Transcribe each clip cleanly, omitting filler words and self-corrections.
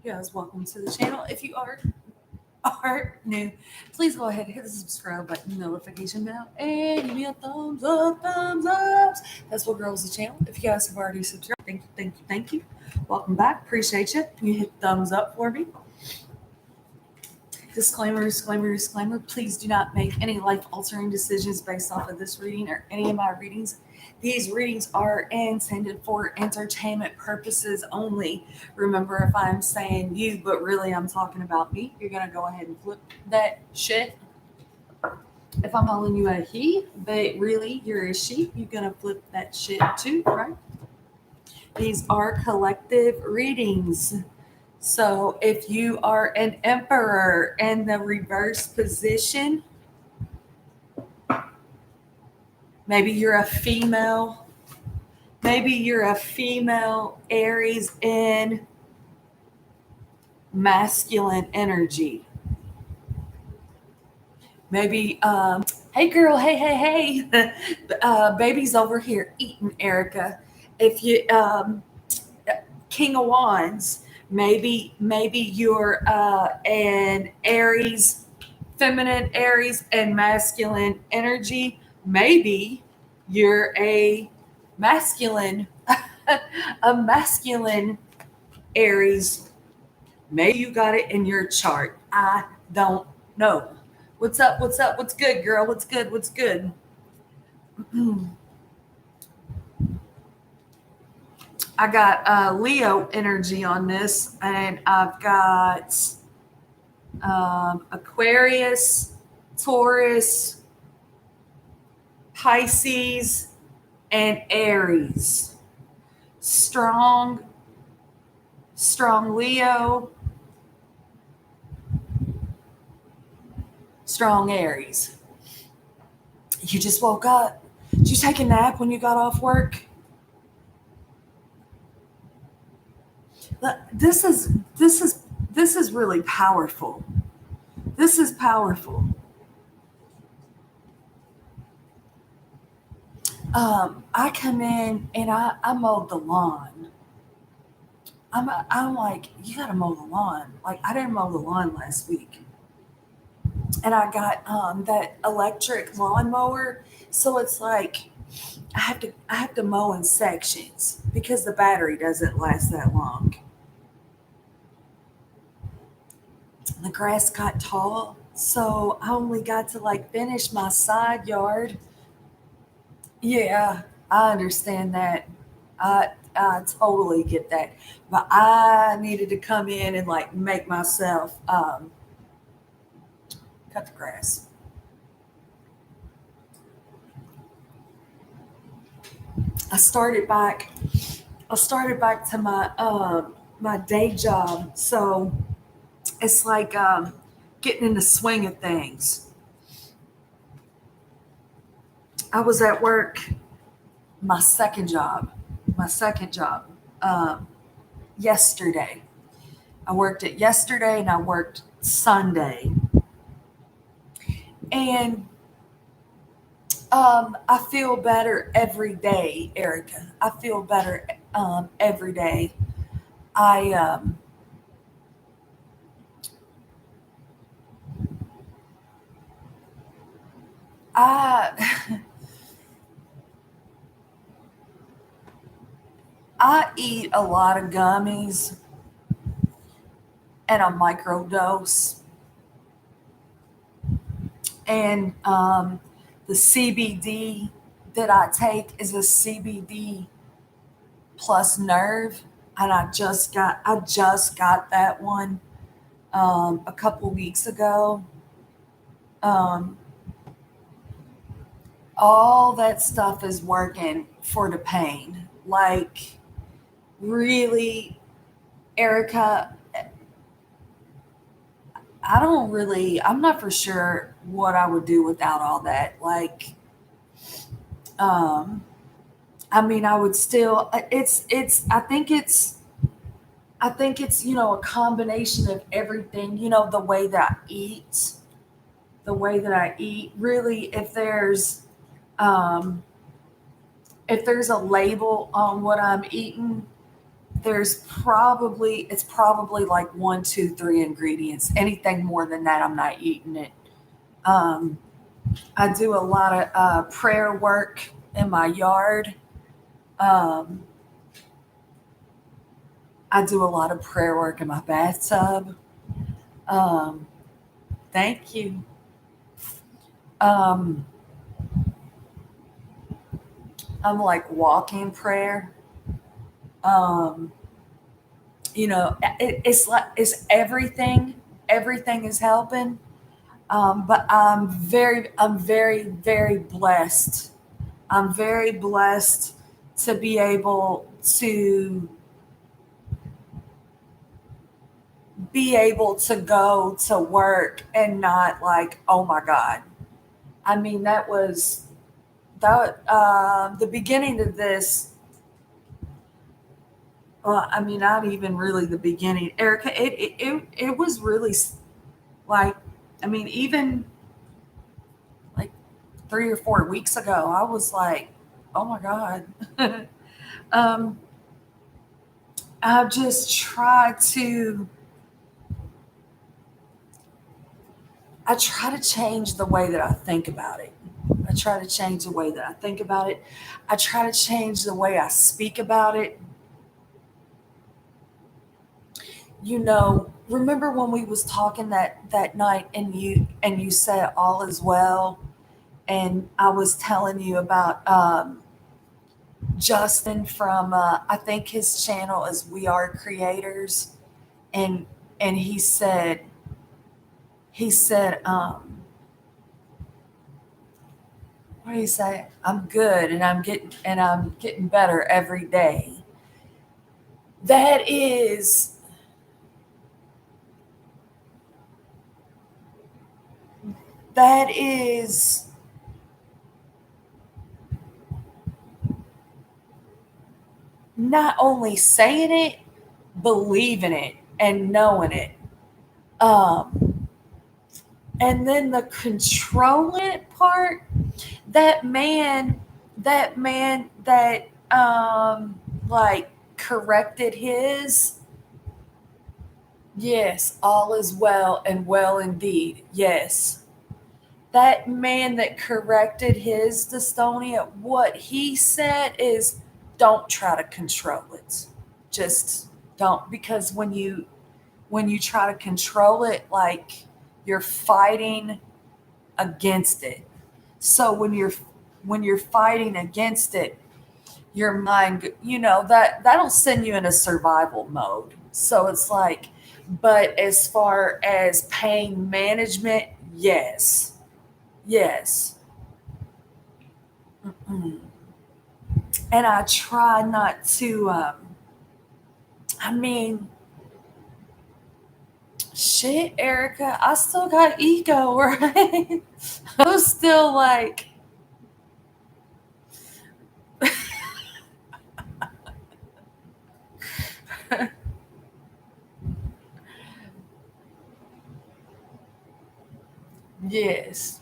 Yes, welcome to the channel. If you are new, please go ahead and hit the subscribe button, notification bell, and give me a thumbs up, thumbs ups. That's what grows the channel. If you guys have already subscribed, thank you, thank you, thank you. Welcome back. Appreciate you. You hit thumbs up for me. Disclaimer, disclaimer, disclaimer. Please do not make any life altering decisions based off of this reading or any of my readings. These readings are intended for entertainment purposes only. Remember, if I'm saying you, but really I'm talking about me, you're going to go ahead and flip that shit. If I'm calling you a he, but really you're a she, you're going to flip that shit too, right? These are collective readings. So if you are an emperor in the reverse position, maybe you're a female. Maybe you're a female Aries in masculine energy. Maybe, hey girl, hey, baby's over here eating, Erica. If you, King of Wands, maybe you're an Aries, feminine Aries and masculine energy. Maybe you're a masculine, a masculine Aries. Maybe you got it in your chart. I don't know. What's up? What's up? What's good, girl? What's good? What's good? I got Leo energy on this, and I've got Aquarius, Taurus, Pisces, and Aries. Strong Leo, strong Aries. You just woke up. Did you take a nap when you got off work? This is really powerful. This is powerful. I come in and I mowed the lawn. I'm like, you gotta mow the lawn. Like, I didn't mow the lawn last week, and I got that electric lawnmower. So it's like I have to mow in sections because the battery doesn't last that long. The grass got tall, so I only got to like finish my side yard. Yeah, I understand that. I totally get that. But I needed to come in and like make myself cut the grass. I started back. I started back to my day job, so it's like getting in the swing of things. I was at work, my second job, my second job, um, yesterday. I worked it yesterday and I worked Sunday, and I feel better every day, Erica. I feel better every day. I I I eat a lot of gummies and a microdose, and the CBD that I take is a CBD plus nerve, and I just got that one a couple weeks ago. Um, all that stuff is working for the pain. Like, really, Erica, I'm not for sure what I would do without all that. Like, um, I mean, I would still, I think it's, a combination of everything, the way that I eat. Really, if there's, um, if there's a label on what I'm eating, it's probably like one, two, three ingredients. Anything more than that, I'm not eating it. Um, I do a lot of prayer work in my yard. Um, I do a lot of prayer work in my bathtub. Um, thank you. Um, I'm like walking prayer. Um, it's like it's everything. Everything is helping. But I'm very, very blessed. I'm very blessed to be able to go to work and not like, oh my God. I mean, the beginning of this. I mean, not even really the beginning, Erica. It was really like, I mean, even like 3 or 4 weeks ago, I was like, oh my God. um, I just I try to change the way that I think about it. I try to change the way that I think about it. I try to change the way I speak about it. Remember when we was talking that night and you said all is well, and I was telling you about Justin from I think his channel is We Are Creators, and and he said what do you say? I'm good and I'm getting better every day. That is that is not only saying it, believing it and knowing it. Um and then the controlling it part, that man that like corrected his. Yes, all is well and well indeed. Yes. That man that corrected his dystonia, what he said is don't try to control it. Just don't, because when you try to control it, like, you're fighting against it. So when you're fighting against it, your mind, that'll send you in a survival mode. So it's like, but as far as pain management, yes, yes. Mm. And I try not to. I mean, shit, Erica, I still got ego, right? I'm still like, yes,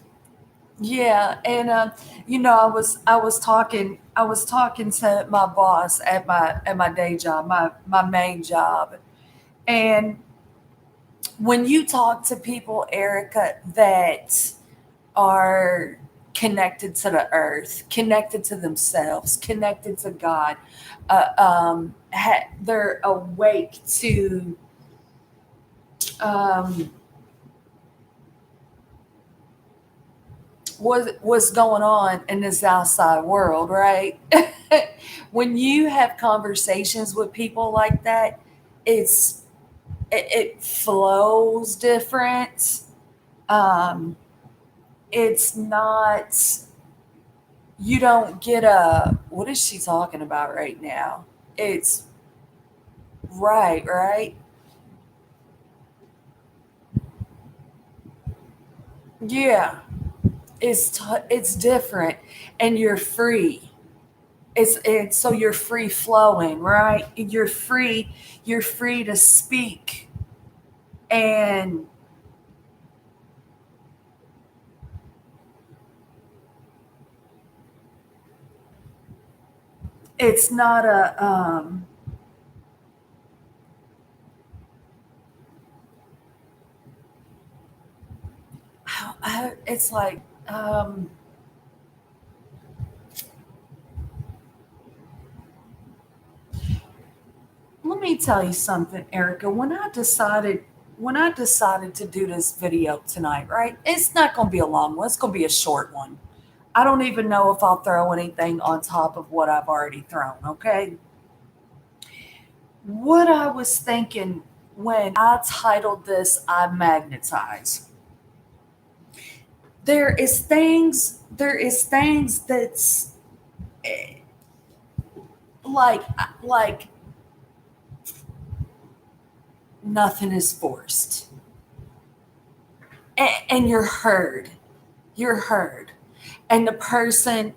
yeah, and I was talking to my boss at my day job, my main job, and when you talk to people, Erica, that are connected to the earth, connected to themselves, connected to God, they're awake to um, what's going on in this outside world, right? When you have conversations with people like that, it's it flows different. Um, it's not, you don't get a, what is she talking about right now? It's right, right. Yeah, it's different, and you're free. It's so you're free flowing, right? You're free to speak, and it's not a it's like um let me tell you something, Erica. When I decided to do this video tonight, right? It's not going to be a long one. It's going to be a short one. I don't even know if I'll throw anything on top of what I've already thrown, okay? What I was thinking when I titled this I magnetize. There is things that's like nothing is forced. And you're heard, and the person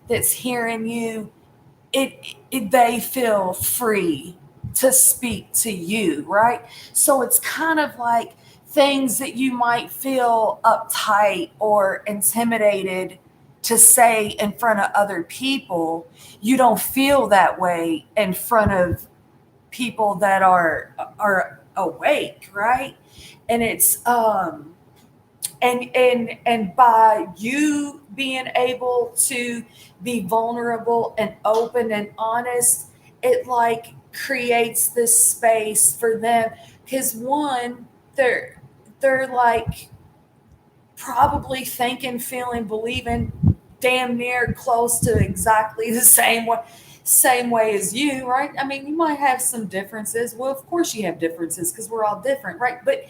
that's hearing you, they feel free to speak to you, right? So it's kind of like things that you might feel uptight or intimidated to say in front of other people, you don't feel that way in front of people that are awake, right? And it's and by you being able to be vulnerable and open and honest, it like creates this space for them, because one, they're like probably thinking, feeling, believing damn near close to exactly the same way as you, right? I mean, you might have some differences. Well, of course you have differences because we're all different, right? But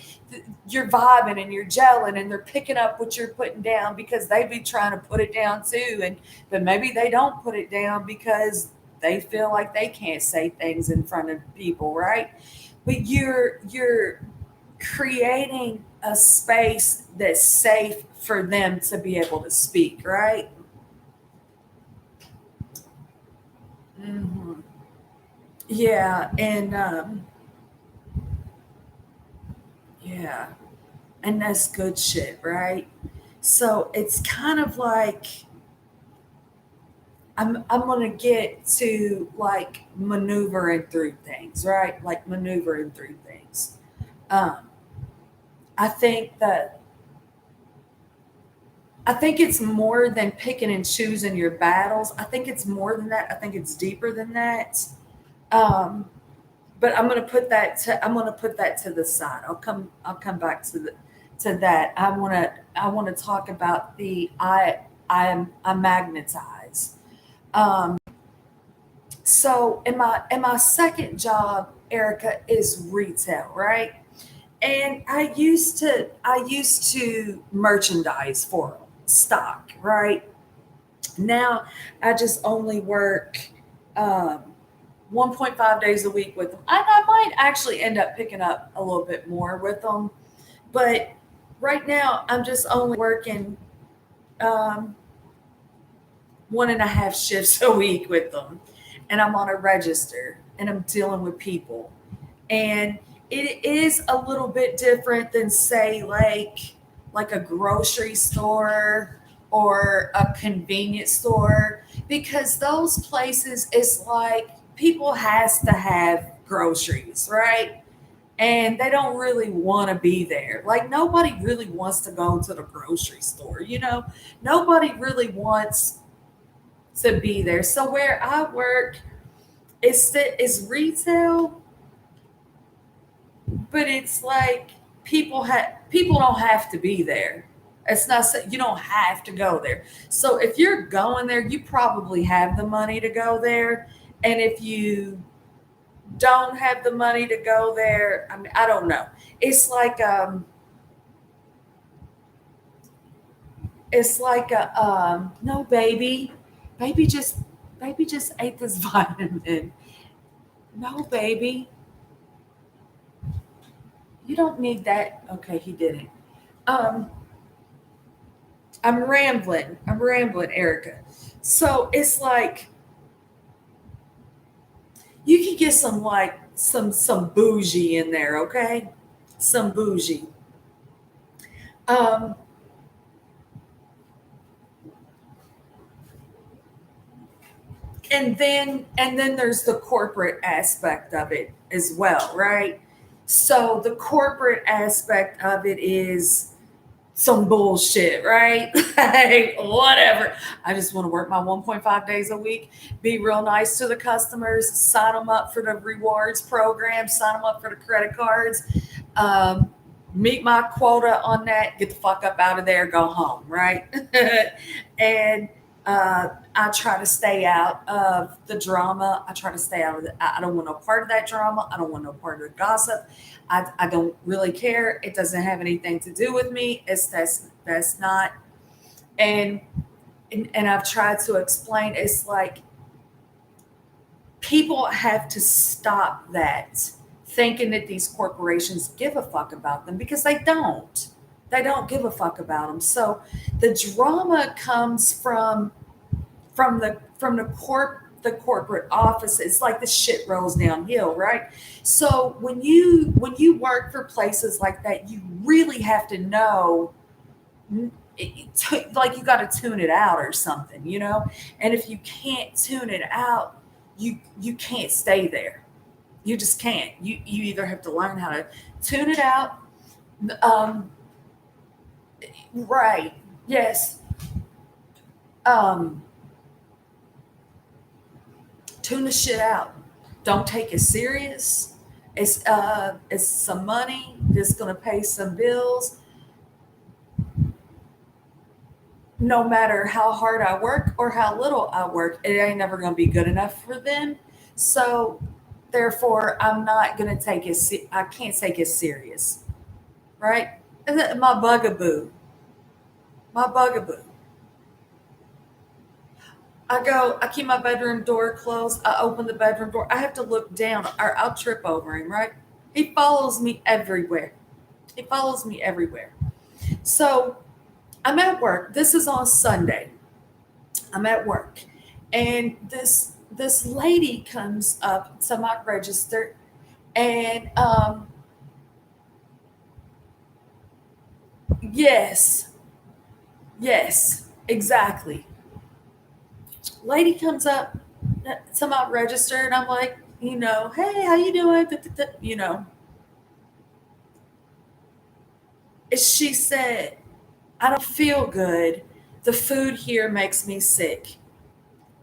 you're vibing and you're gelling and they're picking up what you're putting down because they be trying to put it down too. And but maybe they don't put it down because they feel like they can't say things in front of people, right? But you're creating a space that's safe for them to be able to speak, right? Hmm. Yeah, and yeah, and that's good shit, right? So it's kind of like I'm gonna get to like maneuvering through things, right? Like maneuvering through things. Um, I think that I think it's more than picking and choosing your battles. I think it's more than that. I think it's deeper than that. Um, but I'm gonna put that to the side. I'll come back to that. I wanna talk about the I magnetize. Um, so in my second job, Erica, is retail, right? And I used to merchandise for them, stock, right? Now I just only work um, 1.5 days a week with them. I might actually end up picking up a little bit more with them, but right now I'm just only working um, 1.5 shifts a week with them, and I'm on a register and I'm dealing with people, and it is a little bit different than say like a grocery store or a convenience store, because those places is like people has to have groceries, right? And they don't really want to be there. Like nobody really wants to go to the grocery store, nobody really wants to be there. So where I work is retail, but it's like people don't have to be there. It's not you don't have to go there. So if you're going there, you probably have the money to go there, and if you don't have the money to go there, I mean, I don't know. It's like no, baby just ate this vitamin. No, baby, you don't need that. Okay, he didn't. Um, I'm rambling, Erica. So it's like you can get some like some bougie in there, okay? Some bougie. Um, and then there's the corporate aspect of it as well, right? So the corporate aspect of it is some bullshit, right? Like, whatever. I just want to work my 1.5 days a week, be real nice to the customers, sign them up for the rewards program, sign them up for the credit cards, um, meet my quota on that, get the fuck up out of there, go home, right? And I try to stay out of the drama. I try to stay out of the, I don't want no part of that drama. I don't want no part of the gossip. I don't really care. It doesn't have anything to do with me. That's not. And, and I've tried to explain. It's like people have to stop that thinking that these corporations give a fuck about them, because they don't. They don't give a fuck about them. So the drama comes from the corporate office. It's like the shit rolls downhill, right? So when you work for places like that, you really have to know, like, you got to tune it out or something, and if you can't tune it out, you can't stay there. You just can't. You either have to learn how to tune it out. um right. Yes. um Tune the shit out. Don't take it serious. It's some money that's gonna pay some bills. No matter how hard I work or how little I work, it ain't never gonna be good enough for them. So therefore, I'm not gonna take it. I can't take it serious, right? And my bugaboo, my bugaboo. I keep my bedroom door closed. I open the bedroom door. I have to look down or I'll trip over him, right? He follows me everywhere. He follows me everywhere. So I'm at work. This is on Sunday. I'm at work. And this lady comes up to my register, and yes, yes, exactly. Lady comes up to my register, and I'm like, hey, how you doing? Da, da, da, she said, I don't feel good. The food here makes me sick.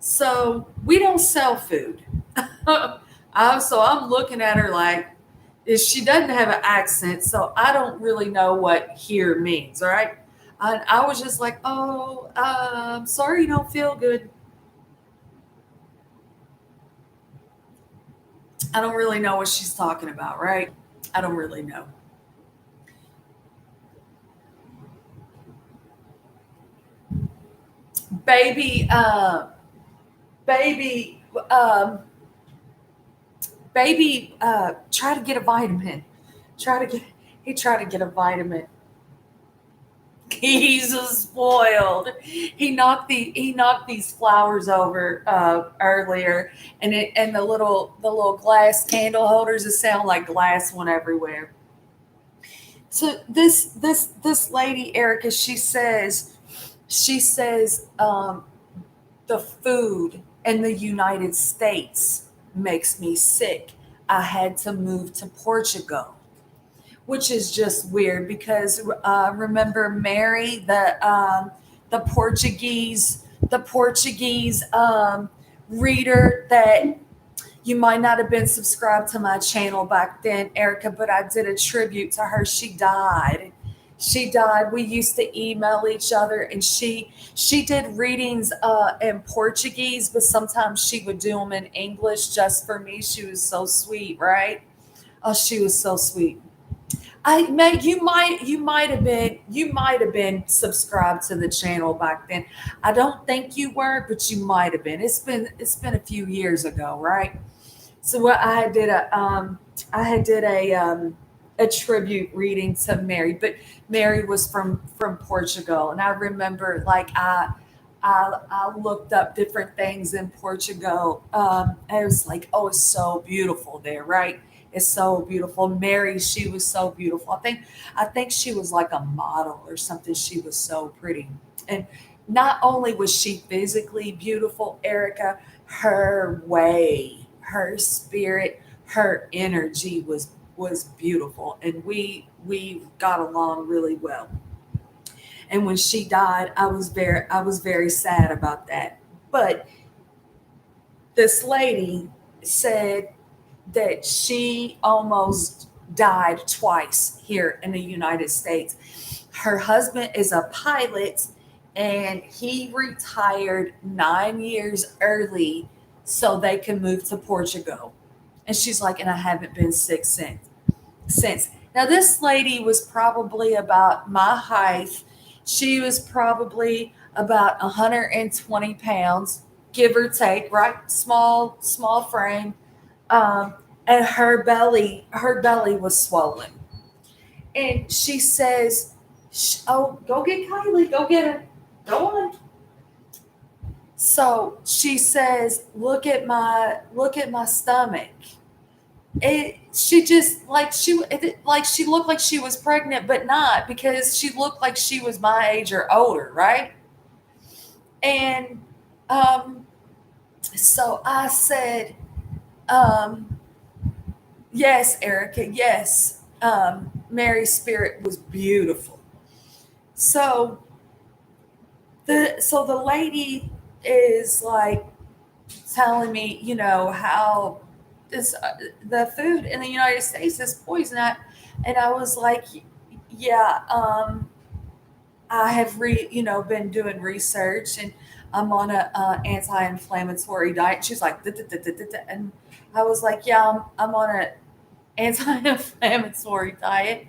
So we don't sell food. So I'm looking at her like, she doesn't have an accent, so I don't really know what here means, all right? I was just like, oh, sorry you don't feel good. I don't really know what she's talking about, right? I don't really know. Baby, baby, baby, try to get a vitamin. Try to get, he tried to get a vitamin. He's a spoiled. He knocked these flowers over earlier, and the little glass candle holders that sound like glass went everywhere. So this lady Erica, she says the food in the United States makes me sick. I had to move to Portugal, which is just weird because remember Mary, the Portuguese reader that you might not have been subscribed to my channel back then, Erica, but I did a tribute to her. She died. She died. We used to email each other, and she did readings in Portuguese, but sometimes she would do them in English just for me. She was so sweet, right? Oh, she was so sweet. I Meg, you might have been subscribed to the channel back then. I don't think you were, but you might have been. It's been a few years ago, right? So what I had did a tribute reading to Mary, but Mary was from Portugal, and I remember like I looked up different things in Portugal. I was like, oh, it's so beautiful there, right? It's so beautiful. Mary, she was so beautiful. I think she was like a model or something. She was so pretty, and not only was she physically beautiful, Erica, her way, her spirit, her energy was beautiful, and we got along really well. And when she died, I was very sad about that. But this lady said that she almost died twice here in the United States. Her husband is a pilot, and he retired 9 years early so they can move to Portugal. And she's like, and I haven't been sick since. Now this lady was probably about my height. She was probably about 120 pounds, give or take, right? Small frame. Um, and her belly was swollen. And she says, "Oh, go get Kylie, go get her, go on." So she says, look at my stomach. She just like she looked like she was pregnant, but not, because she looked like she was my age or older, right? And um, so I said, um, yes, Erica, yes. Mary's spirit was beautiful. So the lady is like telling me, how this the food in the United States is poison. And I was like, yeah, I have been doing research, and I'm on a anti-inflammatory diet. She's like, "Duh, duh, duh, duh, duh, duh," and I was like, yeah, I'm on a anti-inflammatory diet.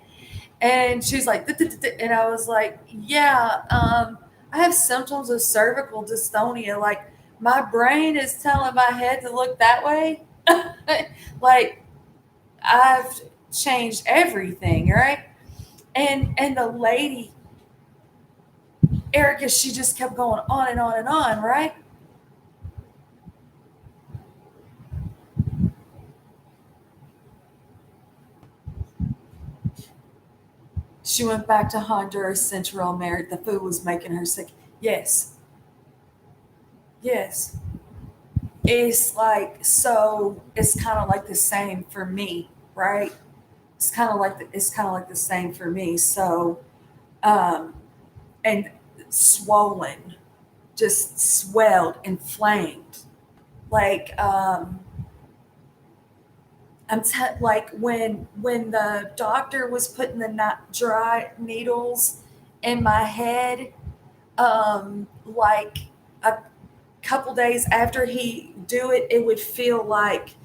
And she's like, "Duh, duh, duh, duh," and I was like, yeah, I have symptoms of cervical dystonia. Like, my brain is telling my head to look that way. Like, I've changed everything, right? And the lady, Erica, she just kept going on and on and on, right? She went back to Honduras, Central America. The food was making her sick. Yes, yes. It's like, so it's kind of like the same for me, right? It's kind of like the same for me. So, um, and swollen, just swelled, inflamed. Like, like when the doctor was putting the dry needles in my head, like a couple days after he do it, it would feel like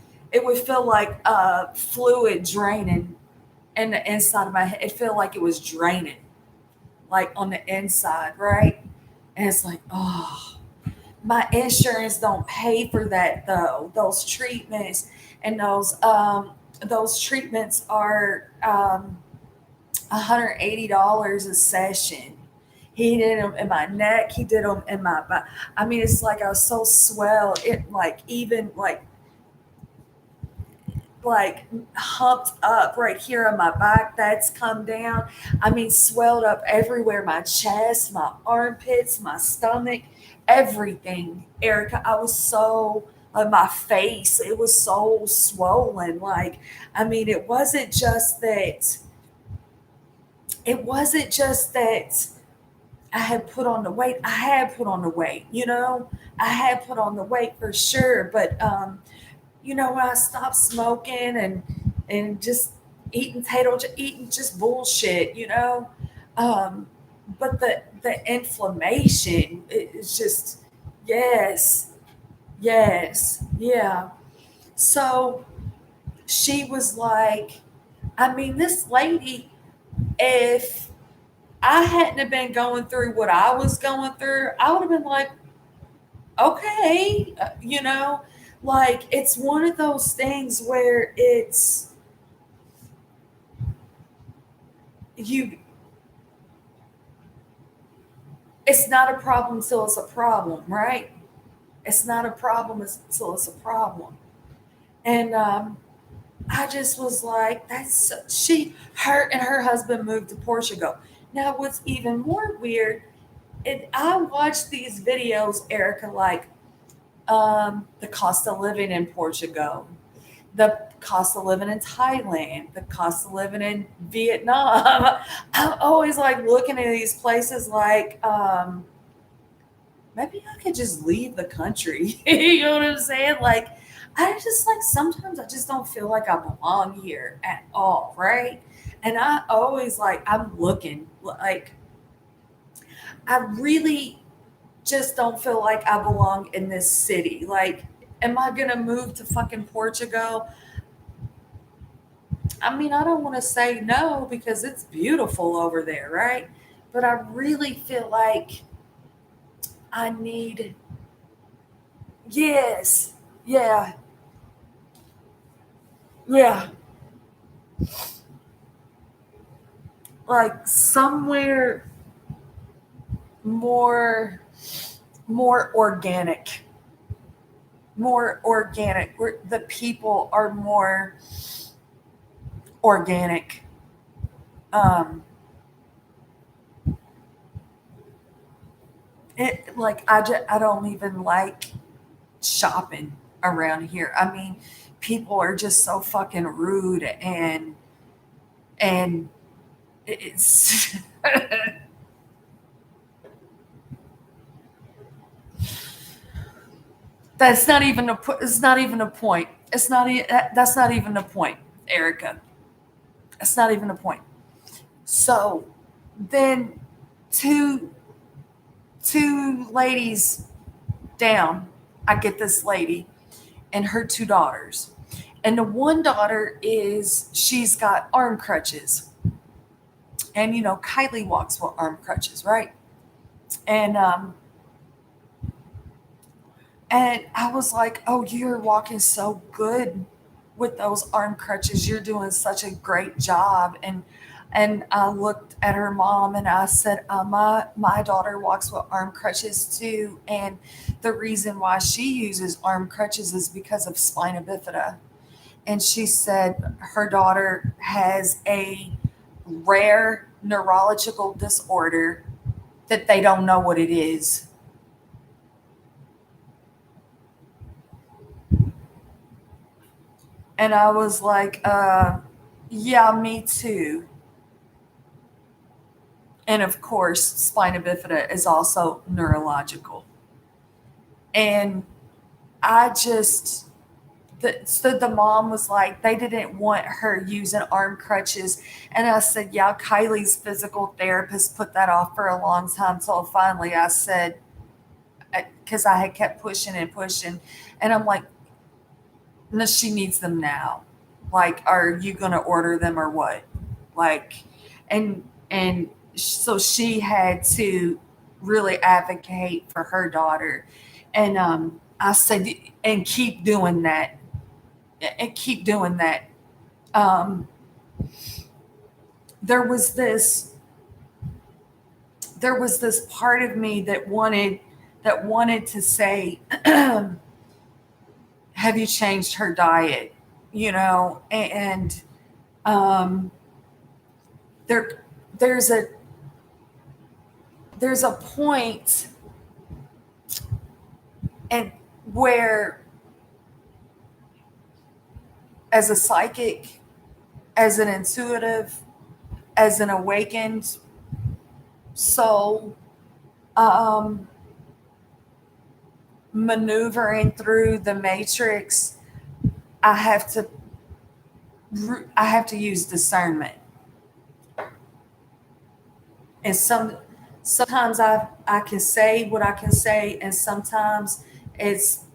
fluid draining in the inside of my head. It felt like it was draining, like on the inside, right? And it's like, oh, my insurance don't pay for that though. Those treatments, and those treatments are $180 a session. He did them in my neck. He did them in my back. I mean, it's like I was so swelled. It like even like humped up right here on my back. That's come down. I mean, swelled up everywhere. My chest, my armpits, my stomach, everything. Erica, I was so, my face, it was so swollen. Like, I mean, it wasn't just that I had put on the weight. I had put on the weight, I had put on the weight for sure. But when I stopped smoking and just eating just bullshit, um, but the inflammation is just, yes, yes, yeah. So she was like, I mean, this lady, if I hadn't have been going through what I was going through, I would have been like, okay, like, it's one of those things where you it's not a problem till it's a problem, right? It's not a problem until it's a problem. And I just was like, her and her husband moved to Portugal. Now, what's even more weird, I watch these videos, Erica, like the cost of living in Portugal, the cost of living in Thailand, the cost of living in Vietnam. I'm always like looking at these places like, maybe I could just leave the country. You know what I'm saying? Like, I just like sometimes I just don't feel like I belong here at all, right? And I always like, I'm looking like, I really just don't feel like I belong in this city. Like, am I gonna move to fucking Portugal? I mean, I don't want to say no because it's beautiful over there, right? But I really feel like I need, yes, yeah, yeah, like somewhere more, more organic, more organic, where the people are more organic. Um, I don't even like shopping around here. I mean, people are just so fucking rude and it's that's not even it's not even a point. It's not that's not even a point, Erica. That's not even a point. So then two two ladies down, I get this lady and her two daughters. And the one daughter is she's got arm crutches. And you know, Kylie walks with arm crutches, right? And and I was like, "Oh, you're walking so good with those arm crutches. You're doing such a great job." And I looked at her mom and I said, my daughter walks with arm crutches too, and the reason why she uses arm crutches is because of spina bifida." And she said her daughter has a rare neurological disorder that they don't know what it is. And I was like, yeah, me too. And of course, spina bifida is also neurological. And I just, so the mom was like, they didn't want her using arm crutches. And I said, yeah, Kylie's physical therapist put that off for a long time. So finally I said, because I had kept pushing and pushing. And I'm like, no, she needs them now. Like, are you going to order them or what? Like, and so she had to really advocate for her daughter. And I said, and keep doing that, and keep doing that. Um, there was this, there was this part of me that wanted to say, have you changed her diet? You know, and um, there there's a there's a point and where as a psychic, as an intuitive, as an awakened soul, um, maneuvering through the matrix, I have to I have to use discernment. And sometimes I can say what I can say, and sometimes it's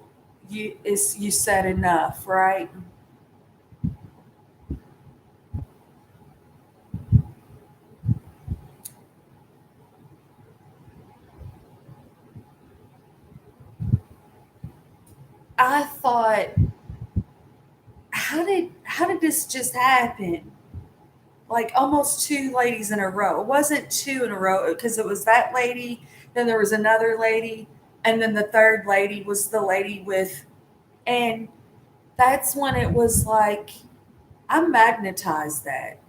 you said enough, right? I thought, how did this just happen? Like almost two ladies in a row. It wasn't two in a row because it was that lady, then there was another lady, and then the third lady was the lady with, and that's when it was like, I magnetized that.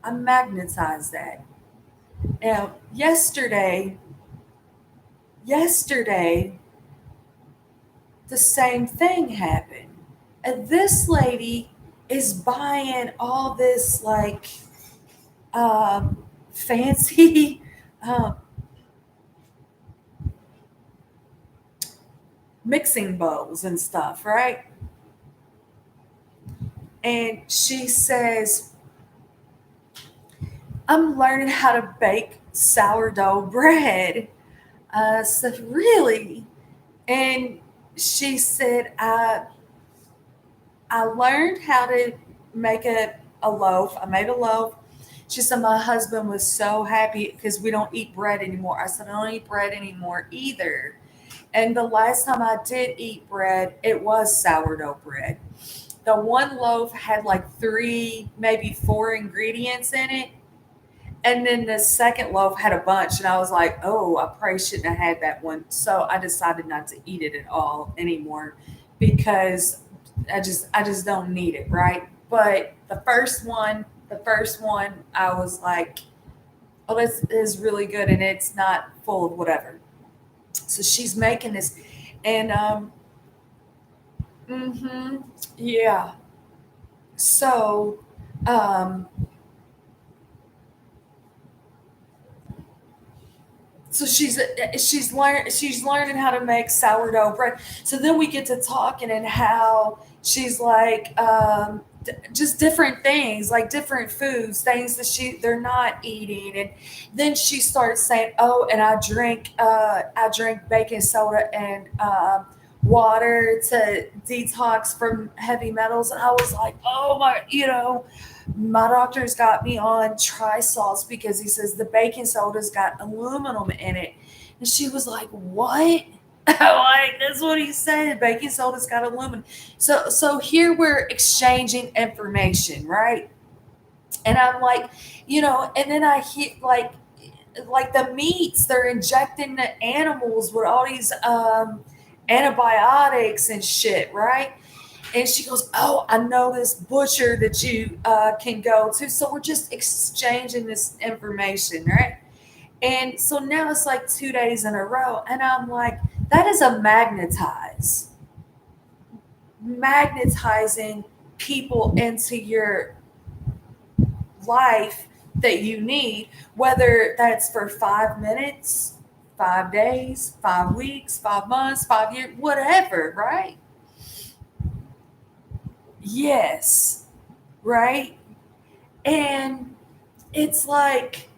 I magnetized that. Now, yesterday, the same thing happened. And this lady is buying all this like um, fancy um, mixing bowls and stuff, right? And she says, I'm learning how to bake sourdough bread. I said, really? And she said, I learned how to make a loaf. I made a loaf. She said, my husband was so happy because we don't eat bread anymore. I said, I don't eat bread anymore either. And the last time I did eat bread, it was sourdough bread. The one loaf had like three, maybe four ingredients in it. And then the second loaf had a bunch. And I was like, oh, I probably shouldn't have had that one. So I decided not to eat it at all anymore because I just don't need it, right? But the first one, I was like, oh, this is really good and it's not full of whatever. So she's making this, and mm-hmm, yeah. So, um, so she's learning how to make sourdough bread. So then we get to talking and how she's like just different things, like different foods, things that they're not eating. And then she starts saying, oh, and I drink baking soda and water to detox from heavy metals. And I was like, oh my, my doctor's got me on trisalts because he says the baking soda's got aluminum in it. And she was like, what? Like, that's what he said. Baking soda's got aluminum. So here we're exchanging information, right? And I'm like, and then I hear like the meats, they're injecting the animals with all these antibiotics and shit, right? And she goes, oh, I know this butcher that you can go to. So we're just exchanging this information, right? And so now it's like 2 days in a row. And I'm like, that is a magnetizing people into your life that you need, whether that's for 5 minutes, 5 days, 5 weeks, 5 months, 5 years, whatever, right? Yes, right? And it's like,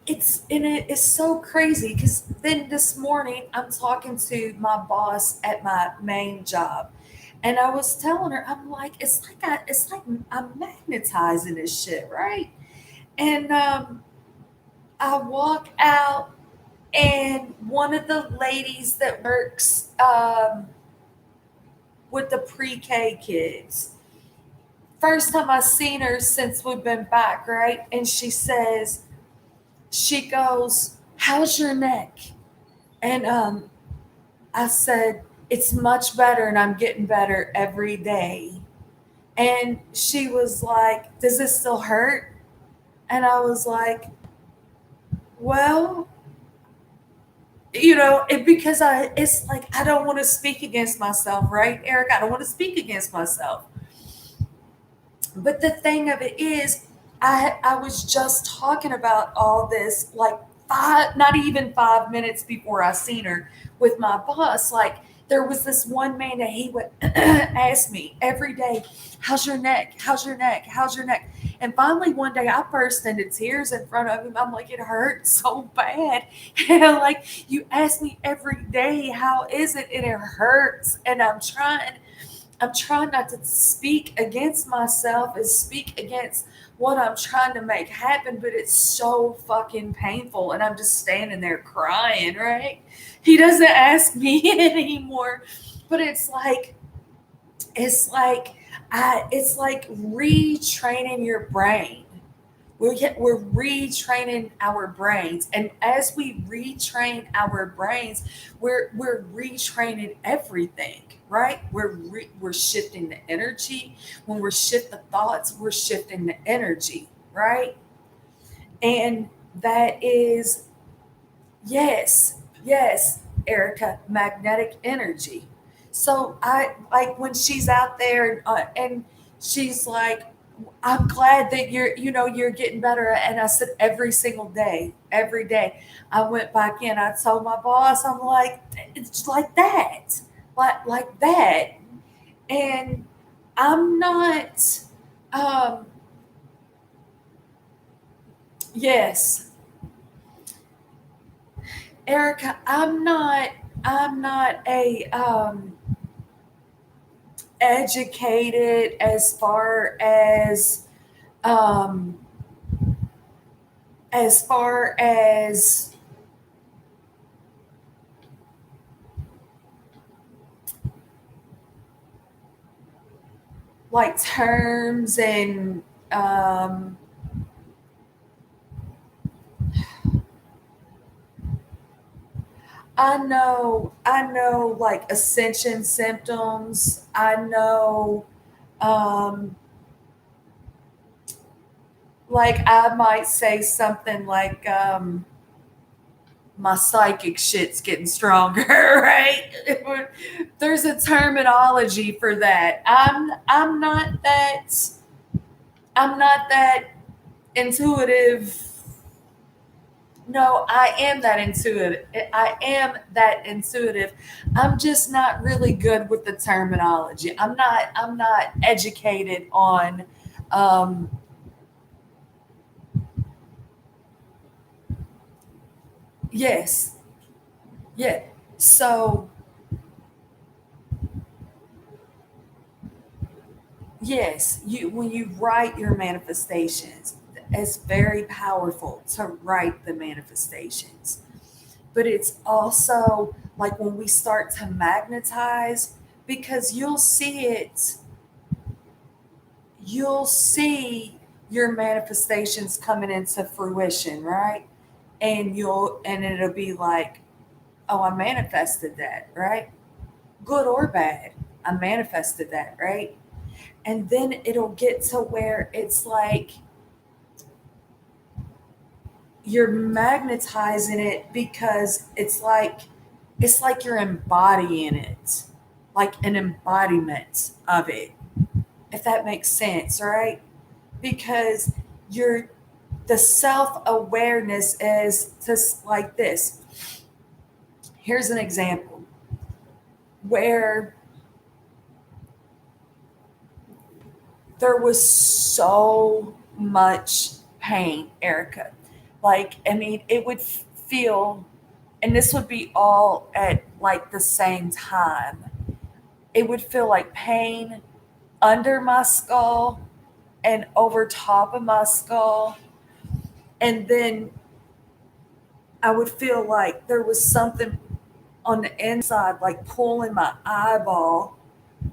it's so crazy because then this morning I'm talking to my boss at my main job, and I was telling her, I'm like, it's like I'm magnetizing this shit, right? And I walk out, and one of the ladies that works with the pre-K kids, first time I seen her since we've been back, right? And she goes, how's your neck? And I said, it's much better and I'm getting better every day. And she was like, does this still hurt? And I was like, well, because it's like, I don't want to speak against myself, right, Eric? I don't want to speak against myself. But the thing of it is, I was just talking about all this like not even 5 minutes before I seen her with my boss. Like, there was this one man that he would ask me every day, how's your neck? How's your neck? How's your neck? And finally one day I burst into tears in front of him. I'm like, it hurts so bad. And like, you ask me every day, how is it? And it hurts. And I'm trying not to speak against myself and speak against what I'm trying to make happen, but it's so fucking painful. And I'm just standing there crying, right? He doesn't ask me anymore. But it's like, it's like retraining your brain. We're retraining our brains, and as we retrain our brains, we're retraining everything, right? We're shifting the energy. When we're shift the thoughts, we're shifting the energy, right? And that is, yes, yes, Erica, magnetic energy. So I like when she's out there and she's like, I'm glad that you're getting better. And I said, every day. I went back in. I told my boss, I'm like, it's like that, like that. And I'm not, um, yes, Erica, I'm not a, educated um, as far as like terms and um, I know like ascension symptoms. I know um, like I might say something like my psychic shit's getting stronger, right? There's a terminology for that. I'm not that intuitive. No, I am that intuitive. I am that intuitive. I'm just not really good with the terminology. I'm not educated on um yes. Yeah. So, yes, you when you write your manifestations, it's very powerful to write the manifestations. But it's also like when we start to magnetize, because you'll see your manifestations coming into fruition, right? And it'll be like, oh, I manifested that, right? Good or bad, I manifested that, right? And then it'll get to where it's like you're magnetizing it because it's like you're embodying it, like an embodiment of it, if that makes sense, right? Because you're the self-awareness is just like this. Here's an example where there was so much pain, Erica. Like, I mean, it would feel, and this would be all at like the same time. It would feel like pain under my skull and over top of my skull. And then I would feel like there was something on the inside, like pulling my eyeball,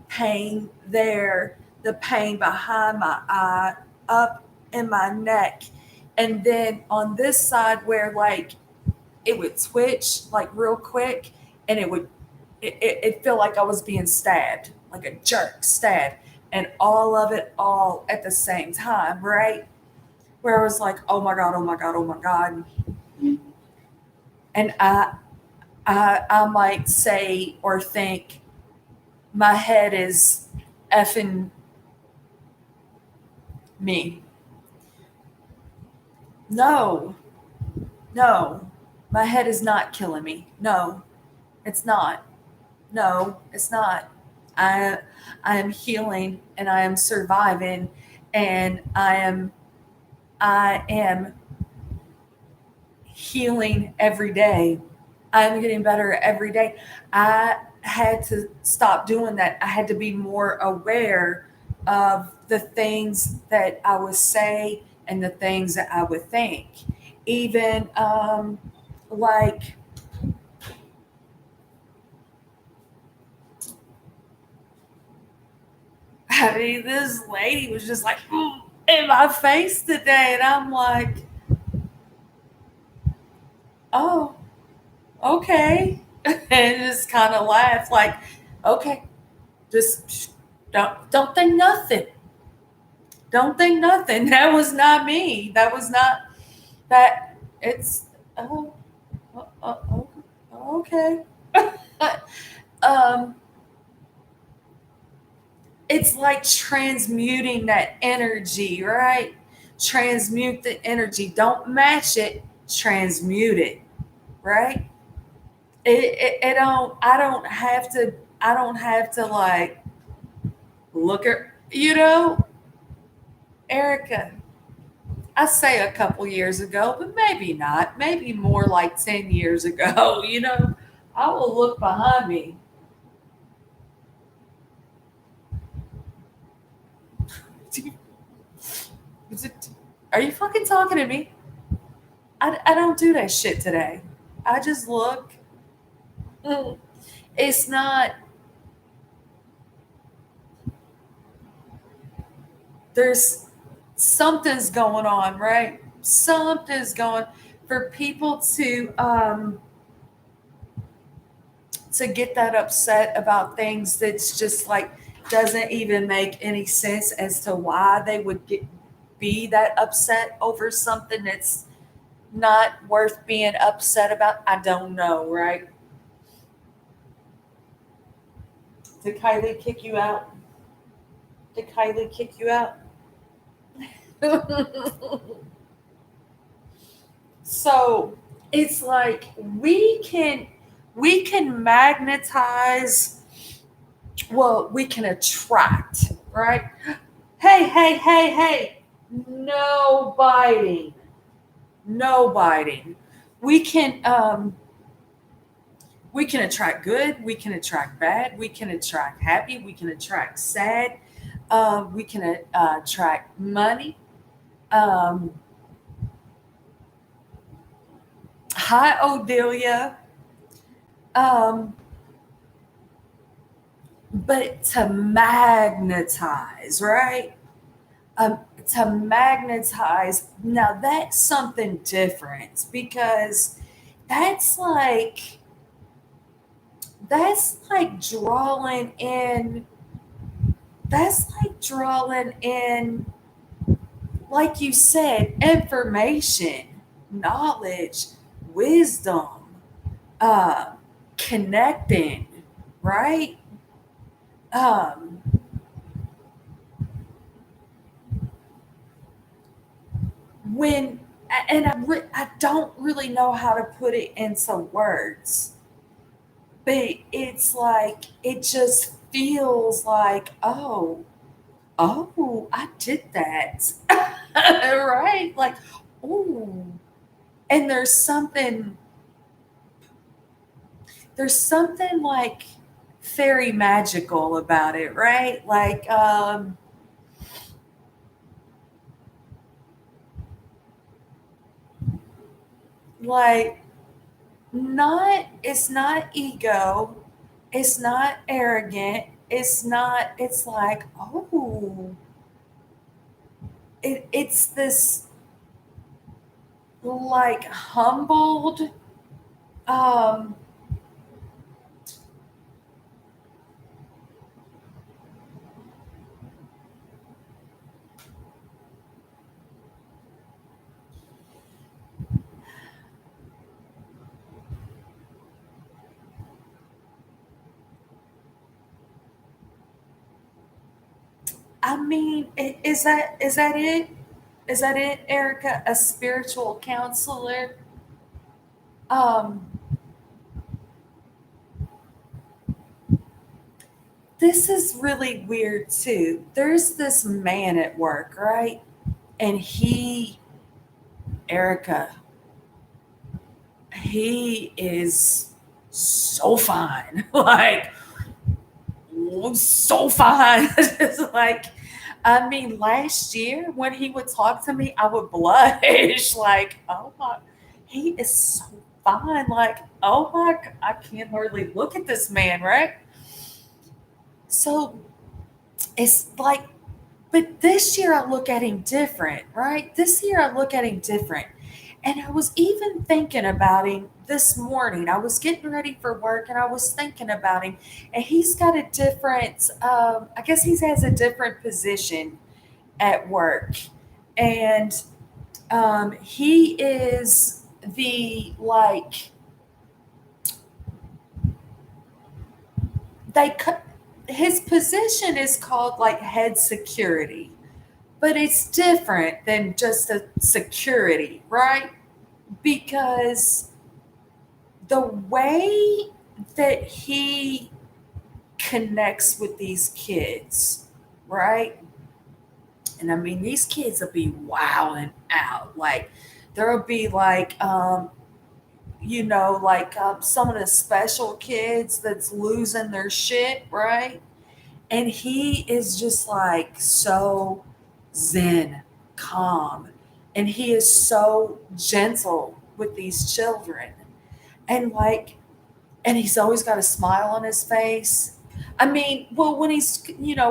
pain there, the pain behind my eye, up in my neck. And then on this side, where like it would twitch like real quick and it felt like I was being stabbed, like a jerk stab. And all of it all at the same time, right? Where I was like, oh my God, oh my God, oh my God. And I might say or think my head is effing me. No, no, my head is not killing me. No, it's not. No, it's not. I I am healing and I am surviving and I am healing every day. I'm getting better every day. I had to stop doing that. I had to be more aware of the things that I would say and the things that I would think. Even like, I mean, this lady was just like in my face today, and I'm like, oh, okay, and just kind of laugh, like, okay, just don't think nothing. Don't think nothing. That was not me. That it's oh, oh, okay. um, it's like transmuting that energy, right? Transmute the energy. Don't match it. Transmute it, right? It don't. I don't have to. I don't have to like look at Erica. I say a couple years ago, but maybe not. Maybe more like 10 years ago. I will look behind me. Is it- Are you fucking talking to me? I don't do that shit today. I just look. Mm. It's not. There's something's going on, right? Something's going for people to get that upset about things that's just like doesn't even make any sense as to why they would be that upset over something that's not worth being upset about. I don't know, right? Did Kylie kick you out? Did Kylie kick you out? So it's like we can magnetize, well, we can attract, right? Hey, hey, hey, hey. No biting. No biting. We can we can attract good, we can attract bad, we can attract happy, we can attract sad, we can attract money. Um, Hi, Odelia. Um, but to magnetize, right? Um, to magnetize, now that's something different because that's like that's like drawing in that's like drawing in, like you said, information, knowledge, wisdom, uh, connecting, right? Um, when and I don't really know how to put it into words, but it's like it just feels like, oh, I did that. Right? Like, oh, and there's something like fairy magical about it, right? Like not it's not ego, it's not arrogant, it's like, oh, it's this like humbled, um I mean, is that it? Is that it, Erica? A spiritual counselor? Um, this is really weird too. There's this man at work, right? And Erica, he is so fine. Like, so fine. It's like, I mean, last year when he would talk to me, I would blush. Like, oh my, he is so fine. Like, oh my, I can't hardly look at this man, right? So it's like, but this year I look at him different, right? This year I look at him different. And I was even thinking about him this morning. I was getting ready for work and I was thinking about him. And he's got a different, I guess he has a different position at work. And He is the like they his position is called like head security, but it's different than just a security, right? Because the way that he connects with these kids, right? And I mean, these kids will be wilding out. Like, there'll be like, like some of the special kids that's losing their shit, right? And he is just like so zen, calm, and he is so gentle with these children. And like, and he's always got a smile on his face. I mean, well, when he's,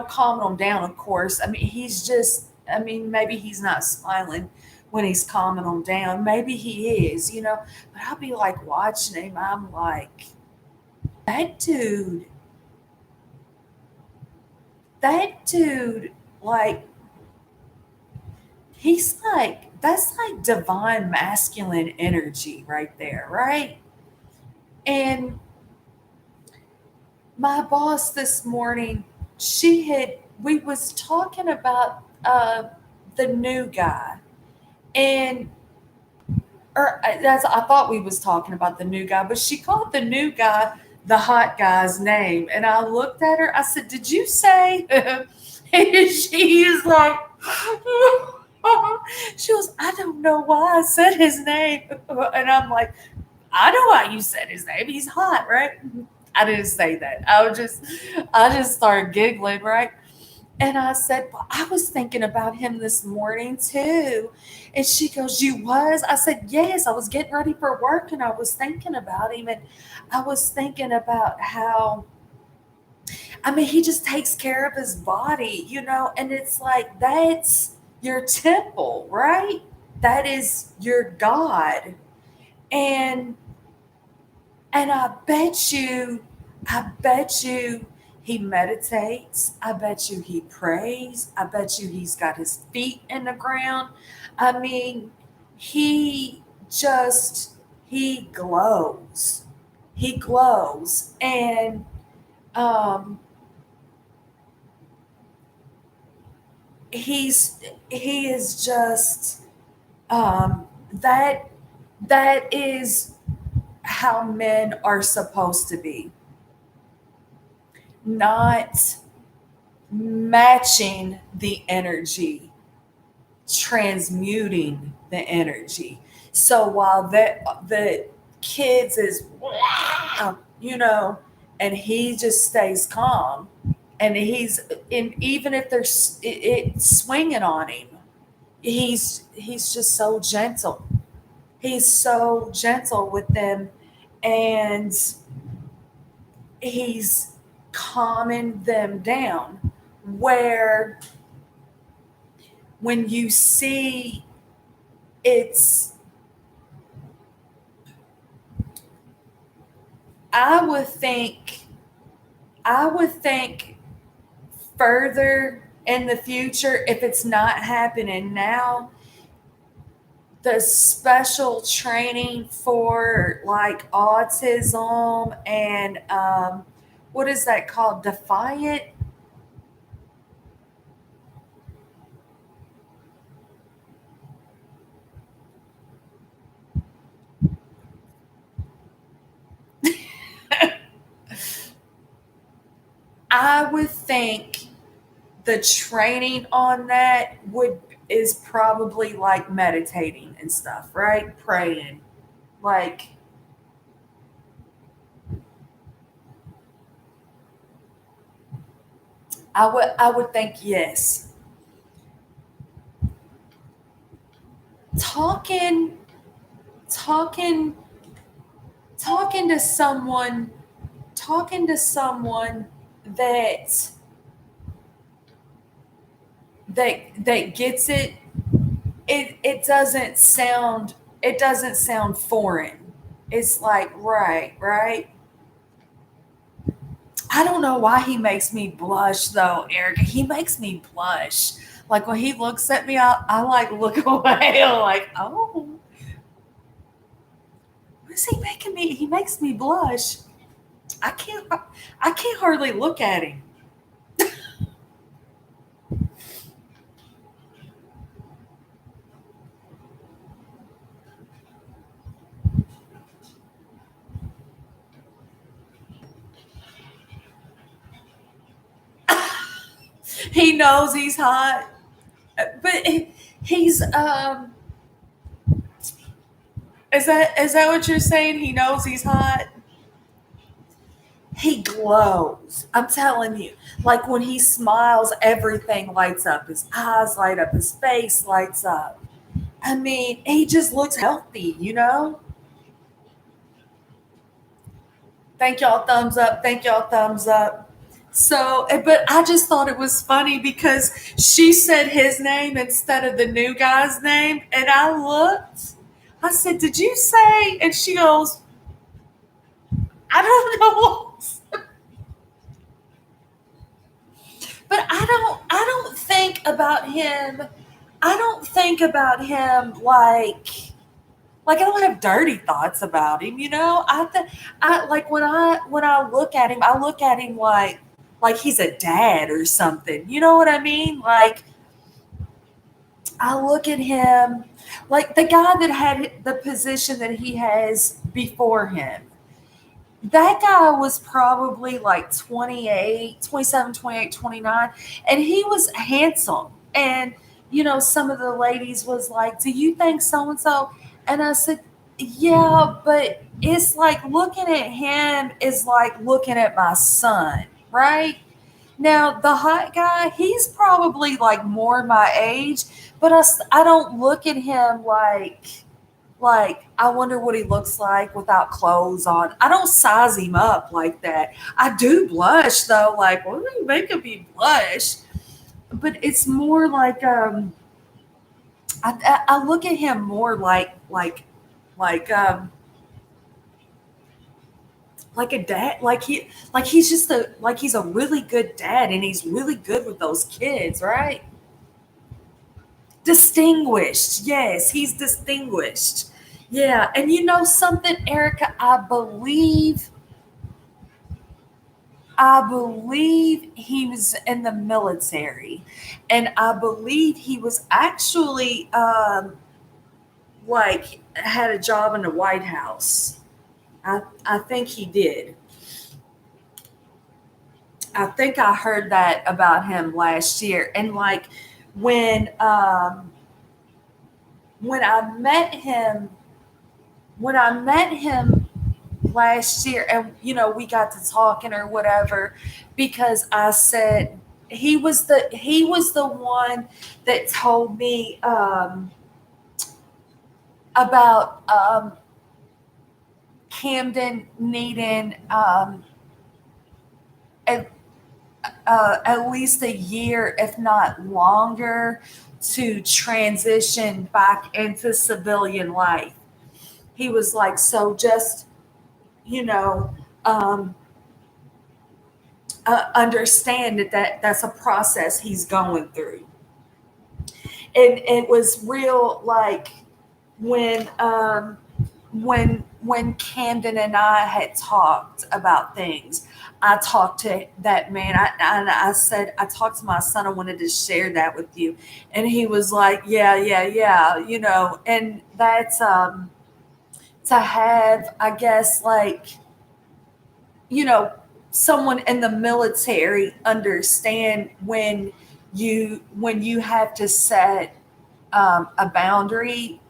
calming them down, of course. I mean, he's just, I mean, maybe he's not smiling when he's calming them down. Maybe he is, but I'll be like watching him. I'm like, that dude, that dude, like, he's like, that's like divine masculine energy right there, right? And my boss this morning, we was talking about the new guy, and that's I thought we was talking about the new guy, but she called the new guy the hot guy's name, and I looked at her. I said, "Did you say?" And she's like, she goes, "I don't know why I said his name," and I'm like, "I know why you said his name. He's hot, right?" I didn't say that. I just started giggling, right? And I said, "Well, I was thinking about him this morning too." And she goes, "You was?" I said, "Yes, I was getting ready for work and I was thinking about him, and I was thinking about how, I mean, he just takes care of his body, and it's like that's your temple, right? That is your God." And I bet you he meditates. I bet you he prays. I bet you he's got his feet in the ground. I mean, he just, he glows. He glows. And um, he is just, that, that is how men are supposed to be, not matching the energy, transmuting the energy. So while the kids is, you know, and he just stays calm, and he's, and even if there's it swinging on him, he's just so gentle. He's so gentle with them, and he's calming them down. Where when you see, it's, I would think, I would think further in the future, if it's not happening now, the special training for like autism and what is that called? Defiant. I would think the training on that would is probably like meditating and stuff, right? Praying. Like, I would think yes. Talking talking talking to someone, talking to someone that that gets it, it doesn't sound, it doesn't sound foreign. It's like, right, right. I don't know why he makes me blush though, Erica. He makes me blush. Like when he looks at me, I like look away. I'm like, oh, what is he making me? He makes me blush. I can't. I can't hardly look at him. He knows he's hot, but he's is that what you're saying? He knows he's hot. He glows. I'm telling you. Like when he smiles, everything lights up. His eyes light up. His face lights up. I mean, he just looks healthy, you know? Thank y'all, thumbs up. Thank y'all, thumbs up. So, but I just thought it was funny because she said his name instead of the new guy's name. And I looked. I said, "Did you say?" And she goes, "I don't know." But I don't think about him. I don't think about him like I don't have dirty thoughts about him, you know? I like when I look at him, I look at him like he's a dad or something. You know what I mean? Like I look at him like the guy that had the position that he has before him. That guy was probably like 28, 27, 28, 29, and he was handsome. And some of the ladies was like, "Do you think so and so?" And I said, "Yeah, but it's like looking at him is like looking at my son, right?" Now, the hot guy, he's probably like more my age, but I don't look at him like I wonder what he looks like without clothes on. I don't size him up like that. I do blush though, like what are you making me blush? But it's more like I look at him more like like a dad, like he's a really good dad and he's really good with those kids, right? Distinguished. Yes, he's distinguished. Yeah, and you know something, Erica, I believe he was in the military, and I believe he was actually like had a job in the White House. I think he did. I think I heard that about him last year, and like when um when I met him when I met him last year, and we got to talking or whatever, because I said he was the one that told me about Camden needing at, at least a year, if not longer, to transition back into civilian life. He was like, so just you know um, understand that's a process he's going through. And it was real, like when when Camden and I had talked about things. I talked to that man. I said I talked to my son. I wanted to share that with you, and he was like, "Yeah, yeah, yeah," And that's to have, I guess, like you know someone in the military understand when you have to set a boundary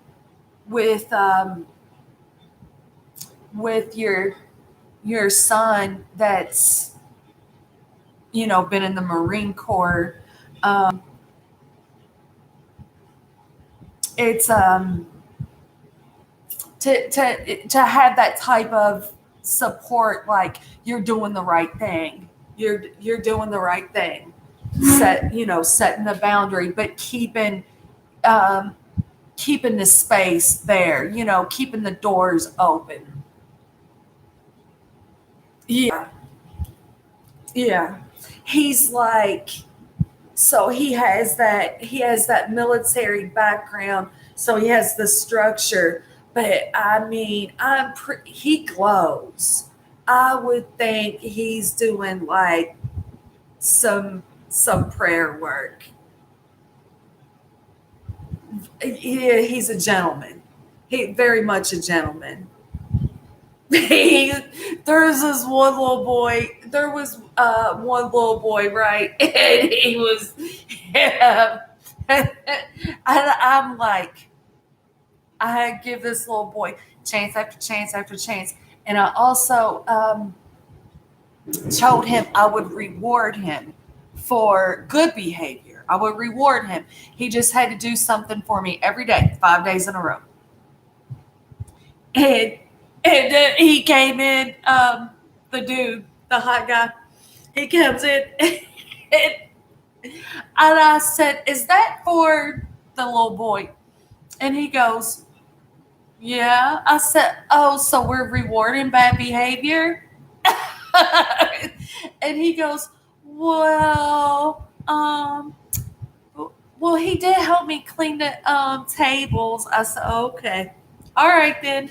with with your son that's been in the Marine Corps. It's to have that type of support, like you're doing the right thing. You're doing the right thing. Setting the boundary, but um, keeping the space there. Keeping the doors open. Yeah, yeah. He's like So he has that military background, so he has the structure. But I mean, he glows. I would think he's doing like some prayer work. He's a gentleman. He very much a gentleman. He, there's this one little boy. There was one little boy, right? And he was, yeah. And I'm like, I give this little boy chance after chance after chance. And I also told him I would reward him for good behavior. I would reward him. He just had to do something for me every day, 5 days in a row. And he came in, the dude, the hot guy. He comes in, and I said, "Is that for the little boy?" And he goes, "Yeah." I said, "Oh, so we're rewarding bad behavior?" And he goes, "Well, well, he did help me clean the tables." I said, "Okay, all right then."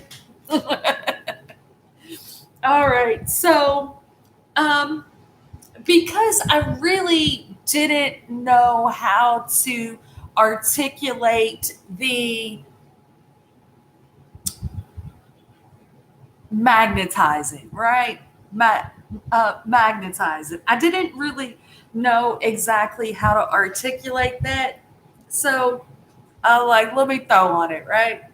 All right, so um, because I really didn't know how to articulate the magnetizing, right? Magnetizing. I didn't really know exactly how to articulate that. So I like, let me throw on it, right?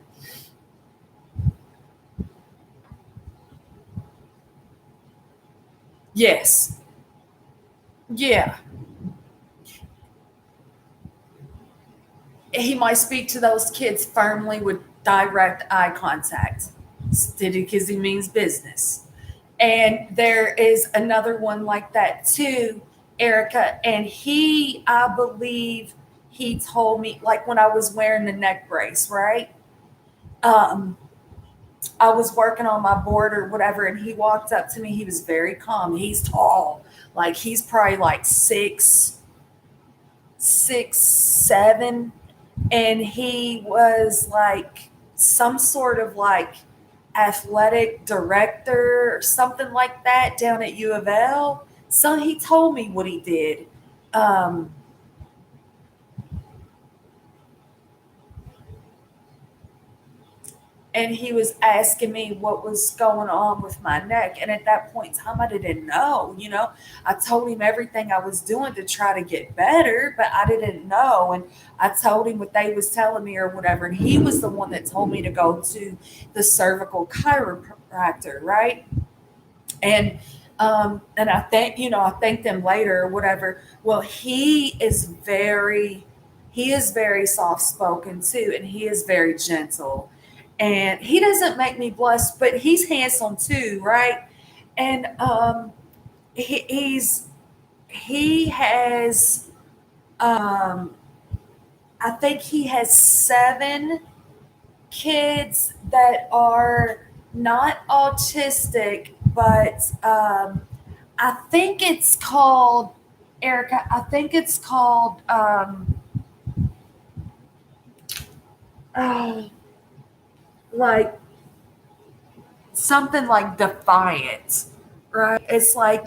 Yes. Yeah. He might speak to those kids firmly with direct eye contact. Because he means business. And there is another one like that too, Erica. And I believe he told me, like when I was wearing the neck brace, right? Um, I was working on my board or whatever, and he walked up to me. He was very calm. He's tall, like he's probably like 6'7", and he was like some sort of like athletic director or something like that down at U of L. So he told me what he did. Um, and he was asking me what was going on with my neck. And at that point in time, I didn't know. I told him everything I was doing to try to get better, but I didn't know. And I told him what they was telling me or whatever. And he was the one that told me to go to the cervical chiropractor, right? And I thanked them later or whatever. Well, he is very soft spoken too, and he is very gentle, and he doesn't make me blush, but he's handsome too, right? And he has I think he has 7 kids that are not autistic, but I think it's called, Erica. I think it's called oh, like something like defiant, right? It's like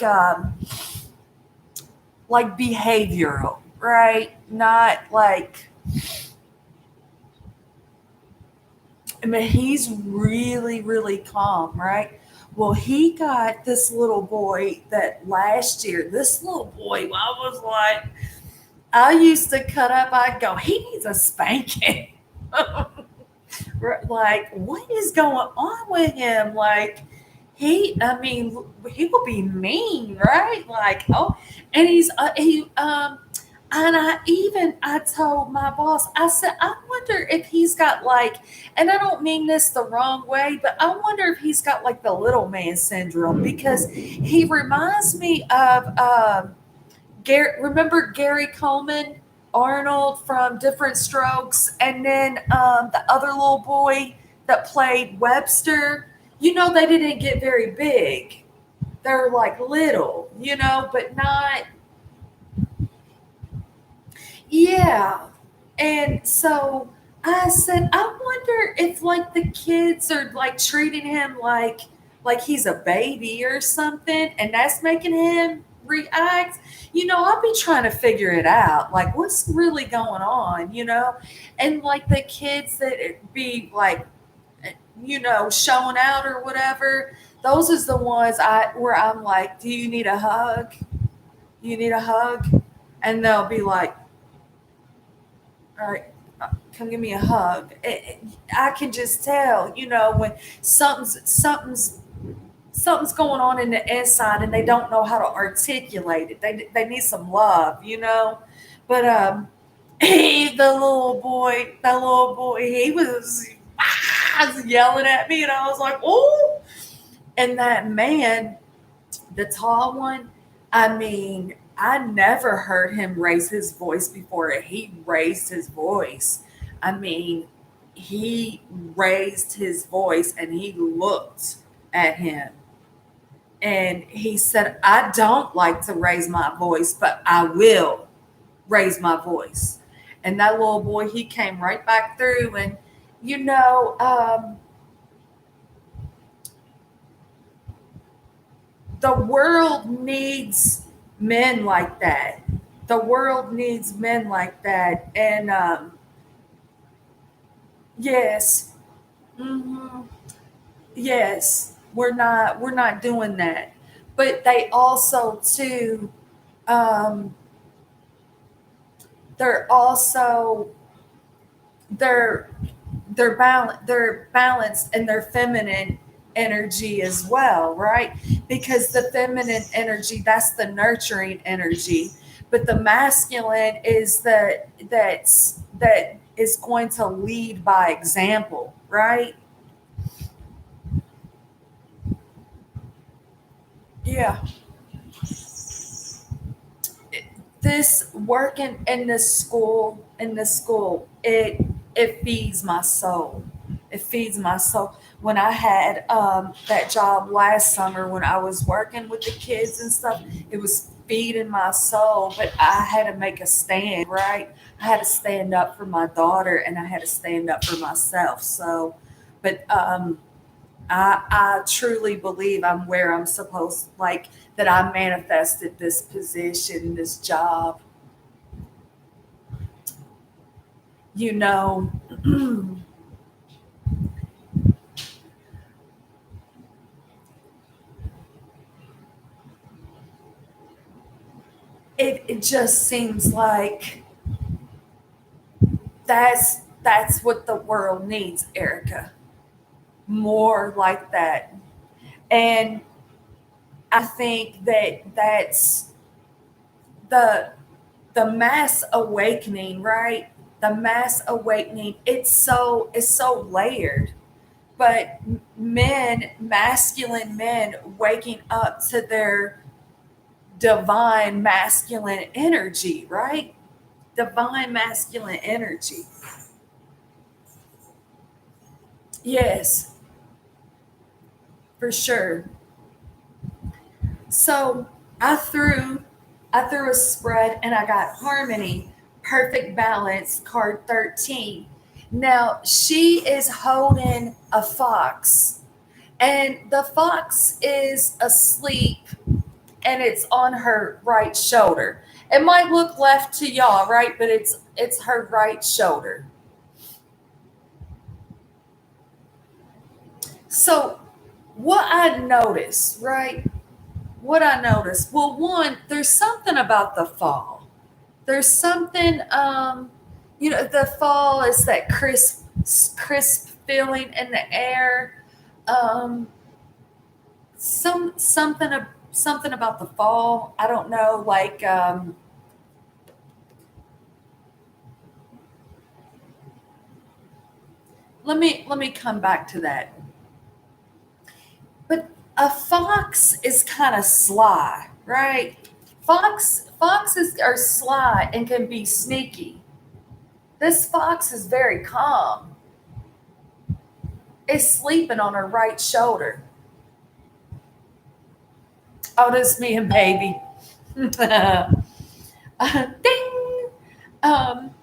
behavioral, right? Not like, I mean, he's really, really calm, right? Well, he got this little boy that last year, this little boy, I was like, I used to cut up, I'd go, he needs a spanking. Like, what is going on with him? Like, I mean, he will be mean, right? Like, oh, and and I told my boss, I said, I wonder if he's got like, and I don't mean this the wrong way, but I wonder if he's got like the little man syndrome, because he reminds me of, Gary. Remember Gary Coleman, Arnold from Different Strokes, and then the other little boy that played Webster. They didn't get very big. They're like little, but not. Yeah. And so I said, I wonder if like the kids are like treating him like he's a baby or something, and that's making him react. I'll be trying to figure it out. Like what's really going on? And like the kids that be like, showing out or whatever, those is the ones I where I'm like, do you need a hug? You need a hug? And they'll be like, all right, come give me a hug. I can just tell, when something's going on in the inside, and they don't know how to articulate it. They need some love. But the little boy, he was yelling at me, and I was like, oh. And that man, the tall one, I mean, I never heard him raise his voice before. He raised his voice. I mean, he raised his voice and he looked at him and he said, I don't like to raise my voice, but I will raise my voice. And that little boy, he came right back through. And, you know, um, the world needs men like that. The world needs men like that. And yes, hmm yes, we're not doing that. But they also too, um, they're also they're they're balanced in their feminine energy as well, right? Because the feminine energy, that's the nurturing energy, but the masculine is that is going to lead by example, right? Yeah. This working in this school, it feeds my soul. It feeds my soul. When I had that job last summer, when I was working with the kids and stuff, it was feeding my soul. But I had to make a stand, right? I had to stand up for my daughter, and I had to stand up for myself. So, but I truly believe I'm where I'm supposed, like that I manifested this position, this job. You know, it just seems like that's what the world needs, Erica. More like that. And I think that's the the mass awakening, right? The mass awakening, it's so layered. But men, masculine men waking up to their divine masculine energy, right? Divine masculine energy. Yes, for sure. So I threw I threw a spread and I got harmony, perfect balance, card 13. Now she is holding a fox, and the fox is asleep, and it's on her right shoulder. It might look left to y'all, right? But it's her right shoulder. So what I noticed, right? What I noticed, well, one, there's something about the fall. There's something, the fall is that crisp feeling in the air. Um, something about the fall. I don't know. Like, let me come back to that. But a fox is kind of sly, right? Foxes are sly and can be sneaky. This fox is very calm. Is sleeping on her right shoulder. Oh, that's me and baby. Ding. um,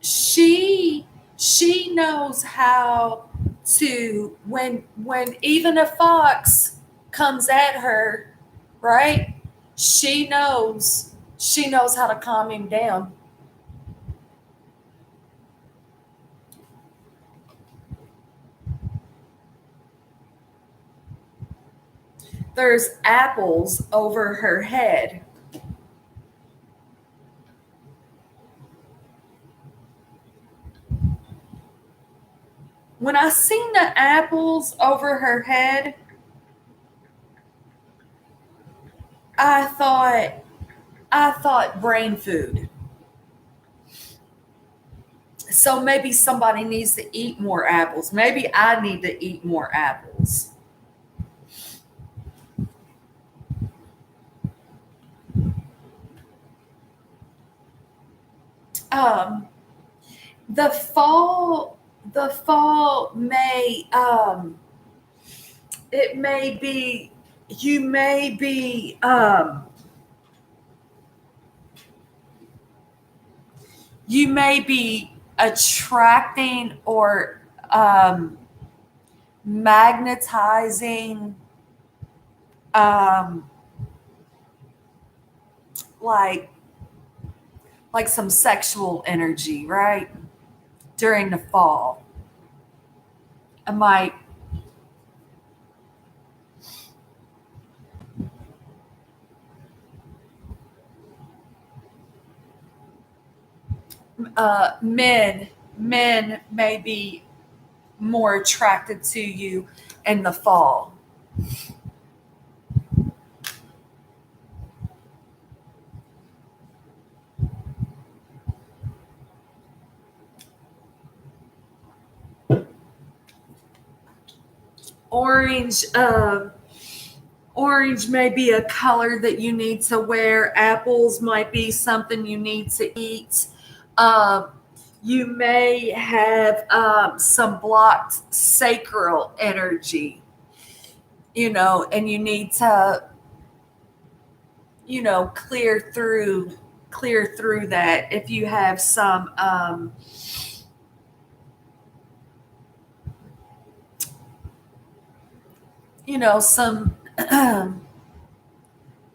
she she knows how to, when even a fox comes at her, right? She knows how to calm him down. There's apples over her head. When I seen the apples over her head, I thought I thought brain food. So maybe somebody needs to eat more apples. Maybe I need to eat more apples. Um, the fall, the fall may, it may be, you may be, you may be attracting or magnetizing, um, like some sexual energy, right? During the fall. I might, men may be more attracted to you in the fall. Orange, orange may be a color that you need to wear. Apples might be something you need to eat. Um, you may have some blocked sacral energy, and you need to, clear through that. If you have some, some,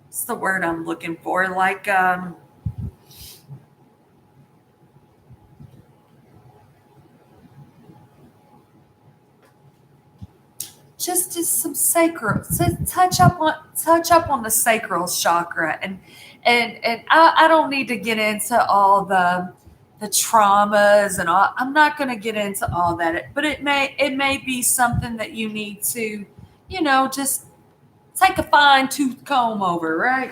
what's the word I'm looking for? Like, just some sacral, to touch up on the sacral chakra, and I don't need to get into all the traumas and all. I'm not going to get into all that, but it may be something that you need to, just take a fine tooth comb over, right?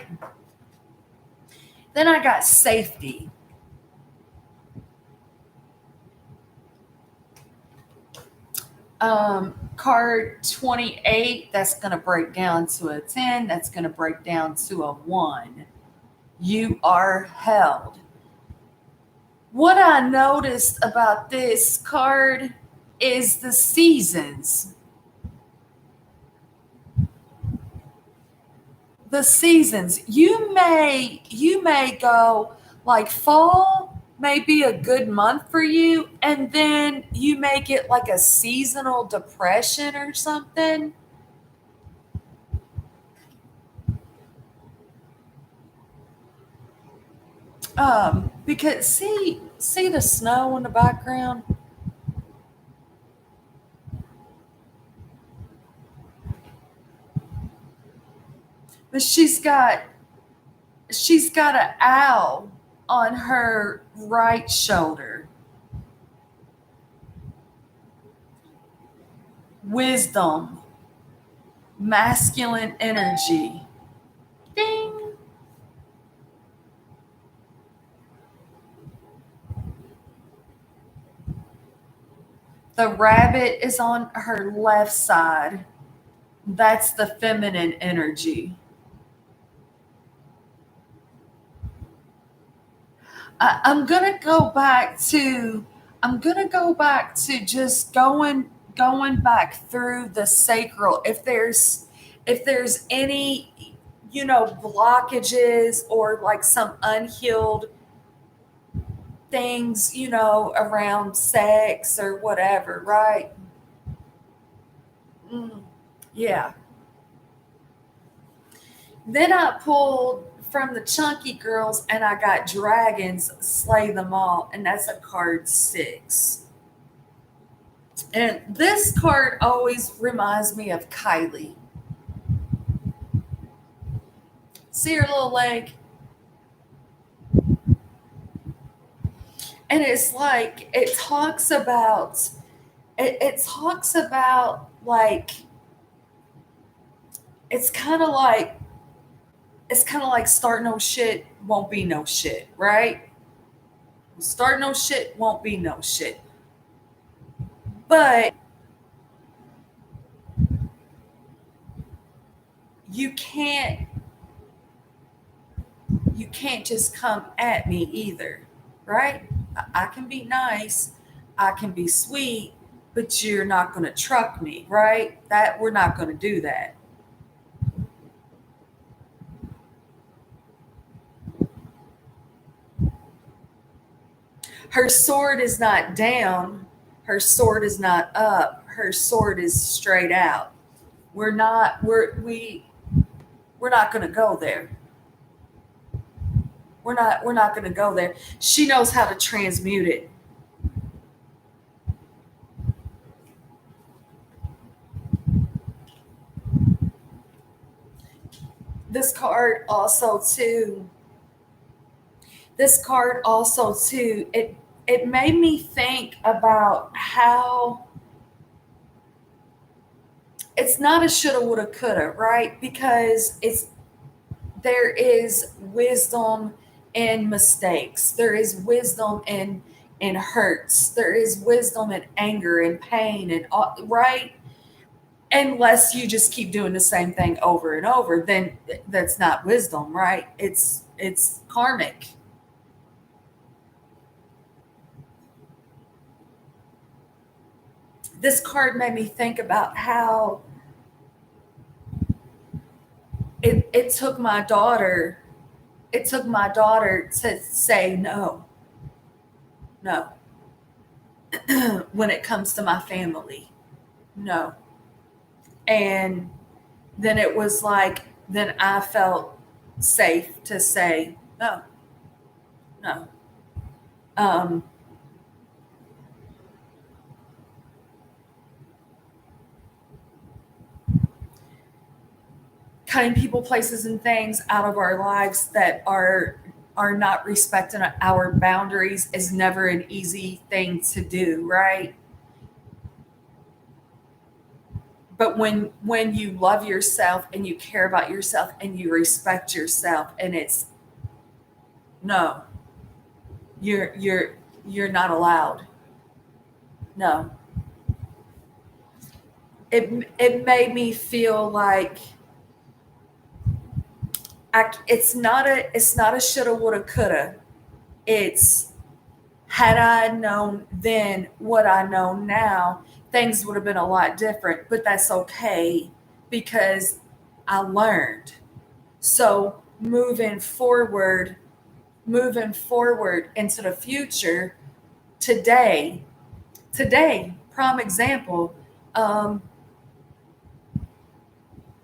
Then I got safety. Card 28, that's going to break down to a 10, that's going to break down to a 1. You are held. What I noticed about this card is the seasons. The seasons. You may go, like, fall may be a good month for you, and then you may get like a seasonal depression or something. Because see the snow in the background. But she's got an owl on her right shoulder. Wisdom, masculine energy. Ding. The rabbit is on her left side. That's the feminine energy. I'm gonna go back to. I'm gonna go back to just going back through the sacral. If there's any, blockages or like some unhealed things, around sex or whatever, right? Mm, yeah. Then I pulled from the chunky girls and I got dragons, slay them all, and that's a card 6. And this card always reminds me of Kylie. See her little leg? And it's like it talks about like it's kind of like start no shit won't be no shit, right? Start no shit won't be no shit. But you can't you can't just come at me either, right? I can be nice, I can be sweet, but you're not going to truck me, right? That we're not going to do that. Her sword is not down, her sword is not up, her sword is straight out. We're not going to go there. We're not going to go there. She knows how to transmute it. This card also too this card also too it made me think about how it's not a shoulda woulda coulda, right? Because it's there is wisdom in mistakes, there is wisdom in hurts, there is wisdom in anger and pain and all, right? Unless you just keep doing the same thing over and over, then that's not wisdom, right? It's karmic. This card made me think about how it took my daughter to say no, no, when it comes to my family, no. And then it was like, then I felt safe to say no, no. Um, Cutting people, places, and things out of our lives that are not respecting our boundaries is never an easy thing to do, right? But when you love yourself and you care about yourself and you respect yourself, and it's no, you're not allowed. No. It made me feel like it's not a shoulda woulda coulda. It's had I known then what I know now, things would have been a lot different, but that's okay because I learned. So moving forward into the future, today, prime example, um,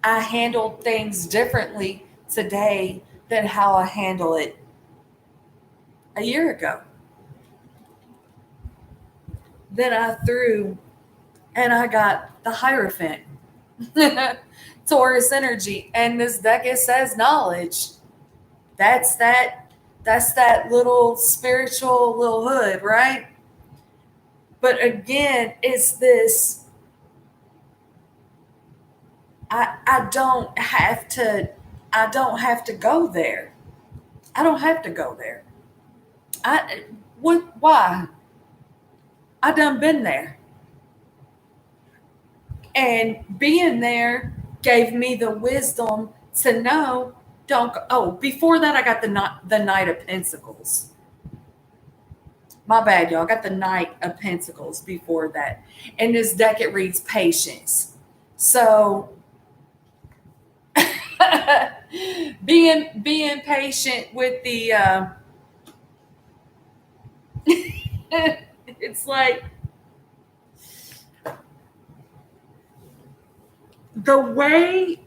I handled things differently today than how I handle it a year ago. Then I threw and I got the Hierophant, Taurus energy, and this deck it says knowledge. That's that. That's that little spiritual little hood, right? But again, it's this. I don't have to. I don't have to go there. I don't have to go there. I what? Why? I done been there, and being there gave me the wisdom to know. Don't go. Oh, before that, I got the Knight of Pentacles. My bad, y'all. I got the Knight of Pentacles before that. In this deck, it reads patience. So being patient with It's like the way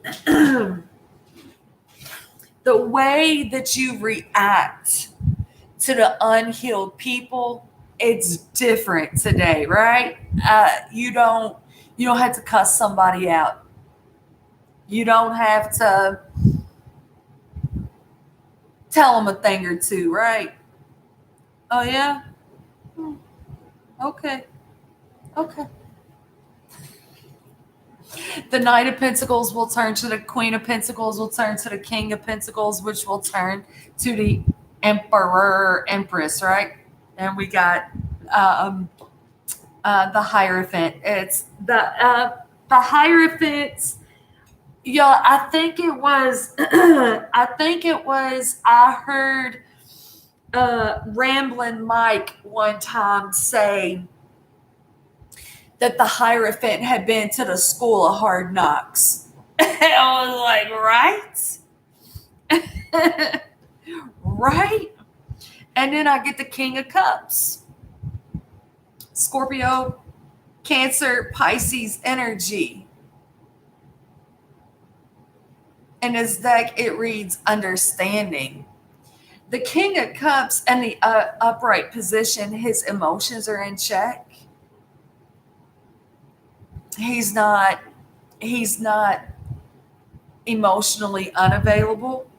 the way that you react to the unhealed people, it's different today, right? You don't have to cuss somebody out. You don't have to tell them a thing or two, right? Oh yeah. Hmm, okay. Okay. The Knight of Pentacles will turn to the Queen of Pentacles, will turn to the King of Pentacles, which will turn to the Emperor, Empress, right? And we got um, the Hierophant. It's the Hierophant. Yeah, I think it was. I think it was. I heard Ramblin' Mike one time say that the Hierophant had been to the School of Hard Knocks. I was like, right? Right? And then I get the King of Cups. Scorpio, Cancer, Pisces energy. In his deck, it reads understanding. The King of Cups and the upright position, his emotions are in check. He's not he's not emotionally unavailable.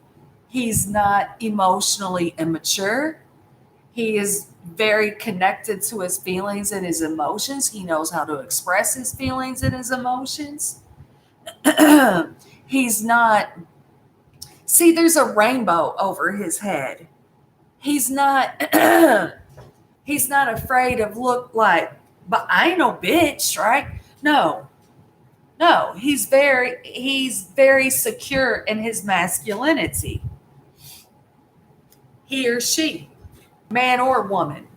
He's not emotionally immature. He is very connected to his feelings and his emotions. He knows how to express his feelings and his emotions. He's not, see, there's a rainbow over his head. He's not, he's not afraid of look like, but I ain't no bitch, right? No, no, he's very secure in his masculinity. He or she, man or woman.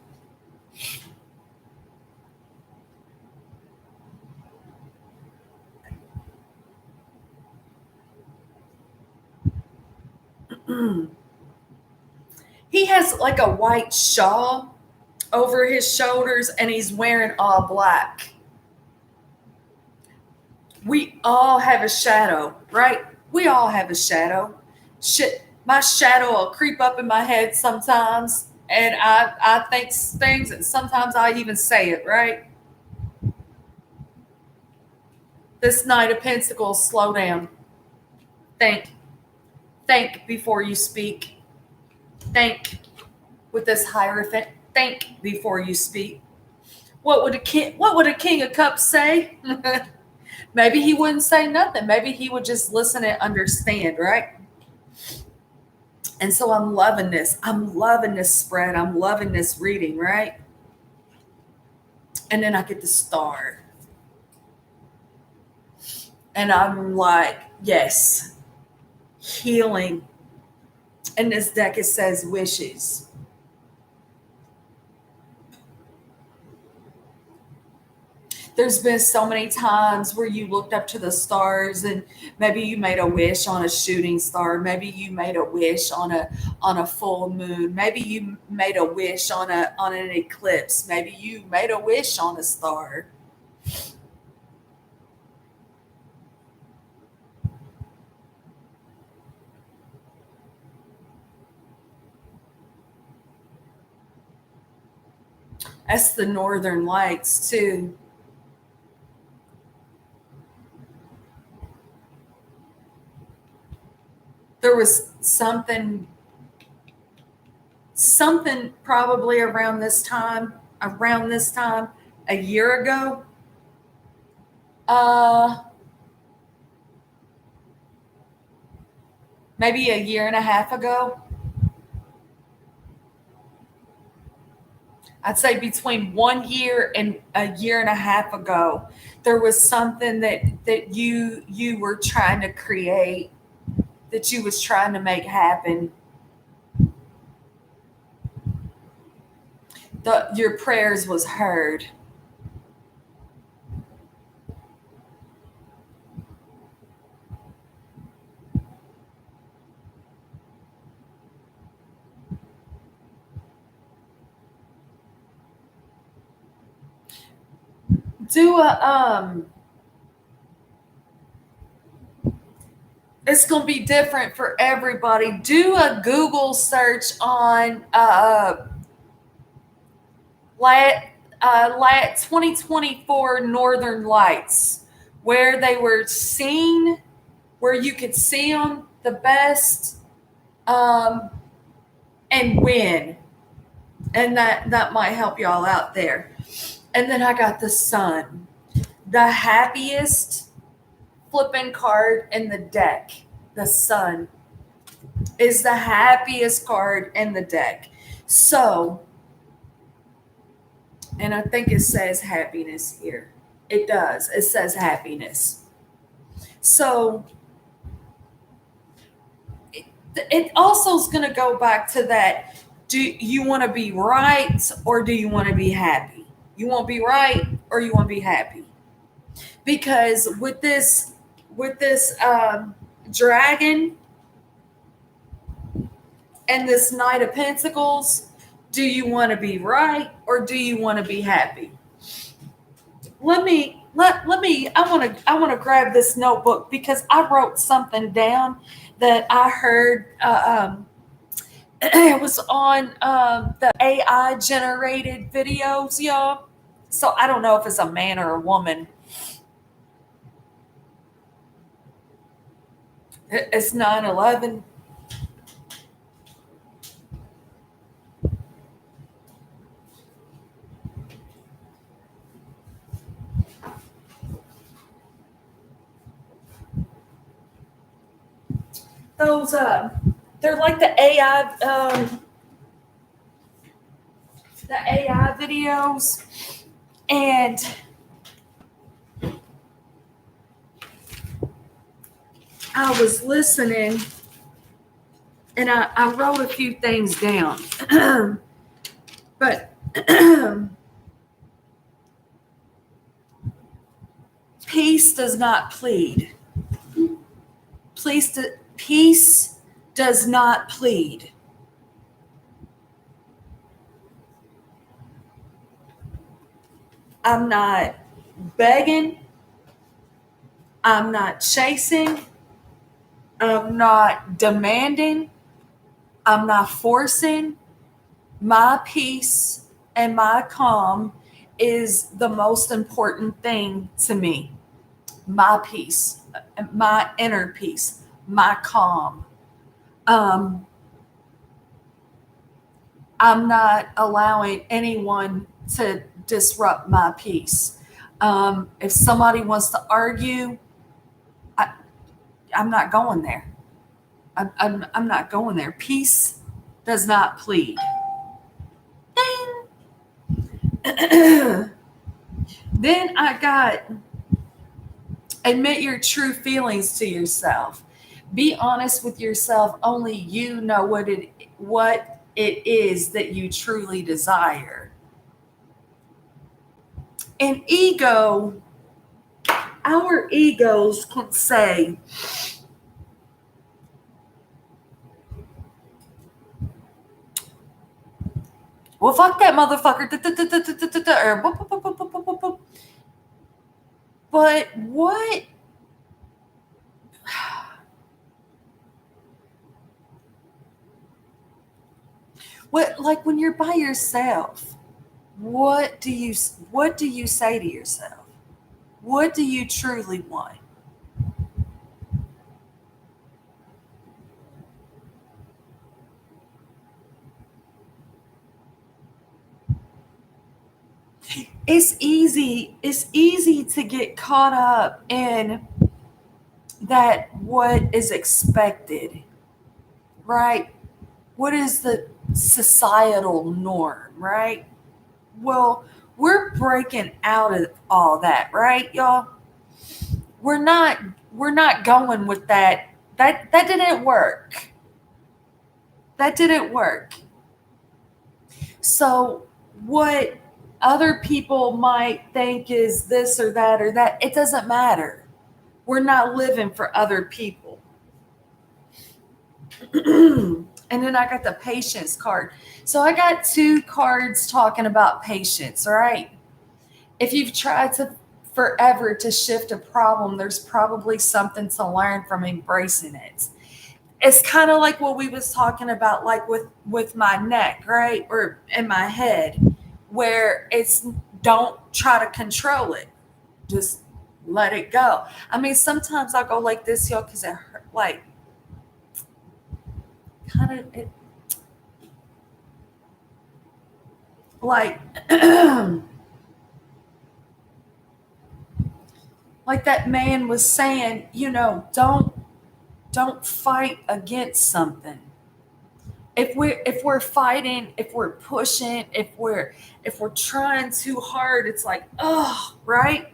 He has like a white shawl over his shoulders and he's wearing all black. We all have a shadow, right? We all have a shadow. Shit, my shadow will creep up in my head sometimes and I think things and sometimes I even say it, right? This Knight of Pentacles, slow down. Think. Think before you speak. Think with this Hierophant. Think before you speak. What would a King of Cups say? Maybe he wouldn't say nothing. Maybe he would just listen and understand, right? And so I'm loving this. I'm loving this spread. I'm loving this reading, right? And then I get the star. And I'm like, yes, healing. In this deck, it says wishes. There's been so many times where you looked up to the stars and maybe you made a wish on a shooting star, maybe you made a wish on a full moon, maybe you made a wish on an eclipse, maybe you made a wish on a star. That's the northern lights too. There was something probably around this time a year ago. uh Maybe a year and a half ago. I'd say between 1 year and a year and a half ago, there was something that you were trying to create, that you was trying to make happen. Your prayers was heard. Do a it's going to be different for everybody. Do a Google search on lat 2024 Northern Lights, where they were seen, where you could see them the best, um, and when, and that might help y'all out there. And then I got the sun, the happiest flipping card in the deck. The sun is the happiest card in the deck. So, and I think it says happiness here. It does. It says happiness. So, it also is going to go back to that. Do you want to be right or do you want to be happy? You want to be right or you want to be happy? Because with this dragon and this Knight of Pentacles, do you want to be right or do you want to be happy? Let me I want to grab this notebook because I wrote something down that I heard it was on the AI generated videos, y'all. So I don't know if it's a man or a woman. It's 9/11. Those they're like the AI videos, and I was listening and I wrote a few things down. But peace does not plead. Peace does not plead. I'm not begging. I'm not chasing. I'm not demanding. I'm not forcing. My peace and my calm is the most important thing to me. My peace, my inner peace, my calm. I'm not allowing anyone to disrupt my peace. If somebody wants to argue, I'm not going there. I'm not going there. Peace does not plead. Then I got admit your true feelings to yourself. Be honest with yourself. Only you know what it is that you truly desire. And our egos can say, well, fuck that motherfucker. But what, like when you're by yourself, what do you say to yourself? What do you truly want? It's easy to get caught up in that what is expected, right? What is the societal norm, right? Well, we're breaking out of all that, right, y'all? We're not going with that. That didn't work. That didn't work. So what other people might think is this or that or that, it doesn't matter. We're not living for other people. And then I got the patience card. So I got two cards talking about patience, right? If you've tried to forever to shift a problem, there's probably something to learn from embracing it. It's kind of like what we was talking about, like with my neck, right, or in my head, where it's, don't try to control it, just let it go. I mean, sometimes I go like this, y'all, because it hurt, like, kind of it, like like that man was saying, don't fight against something. If we're fighting, if we're pushing, if we're trying too hard, it's like, oh, right,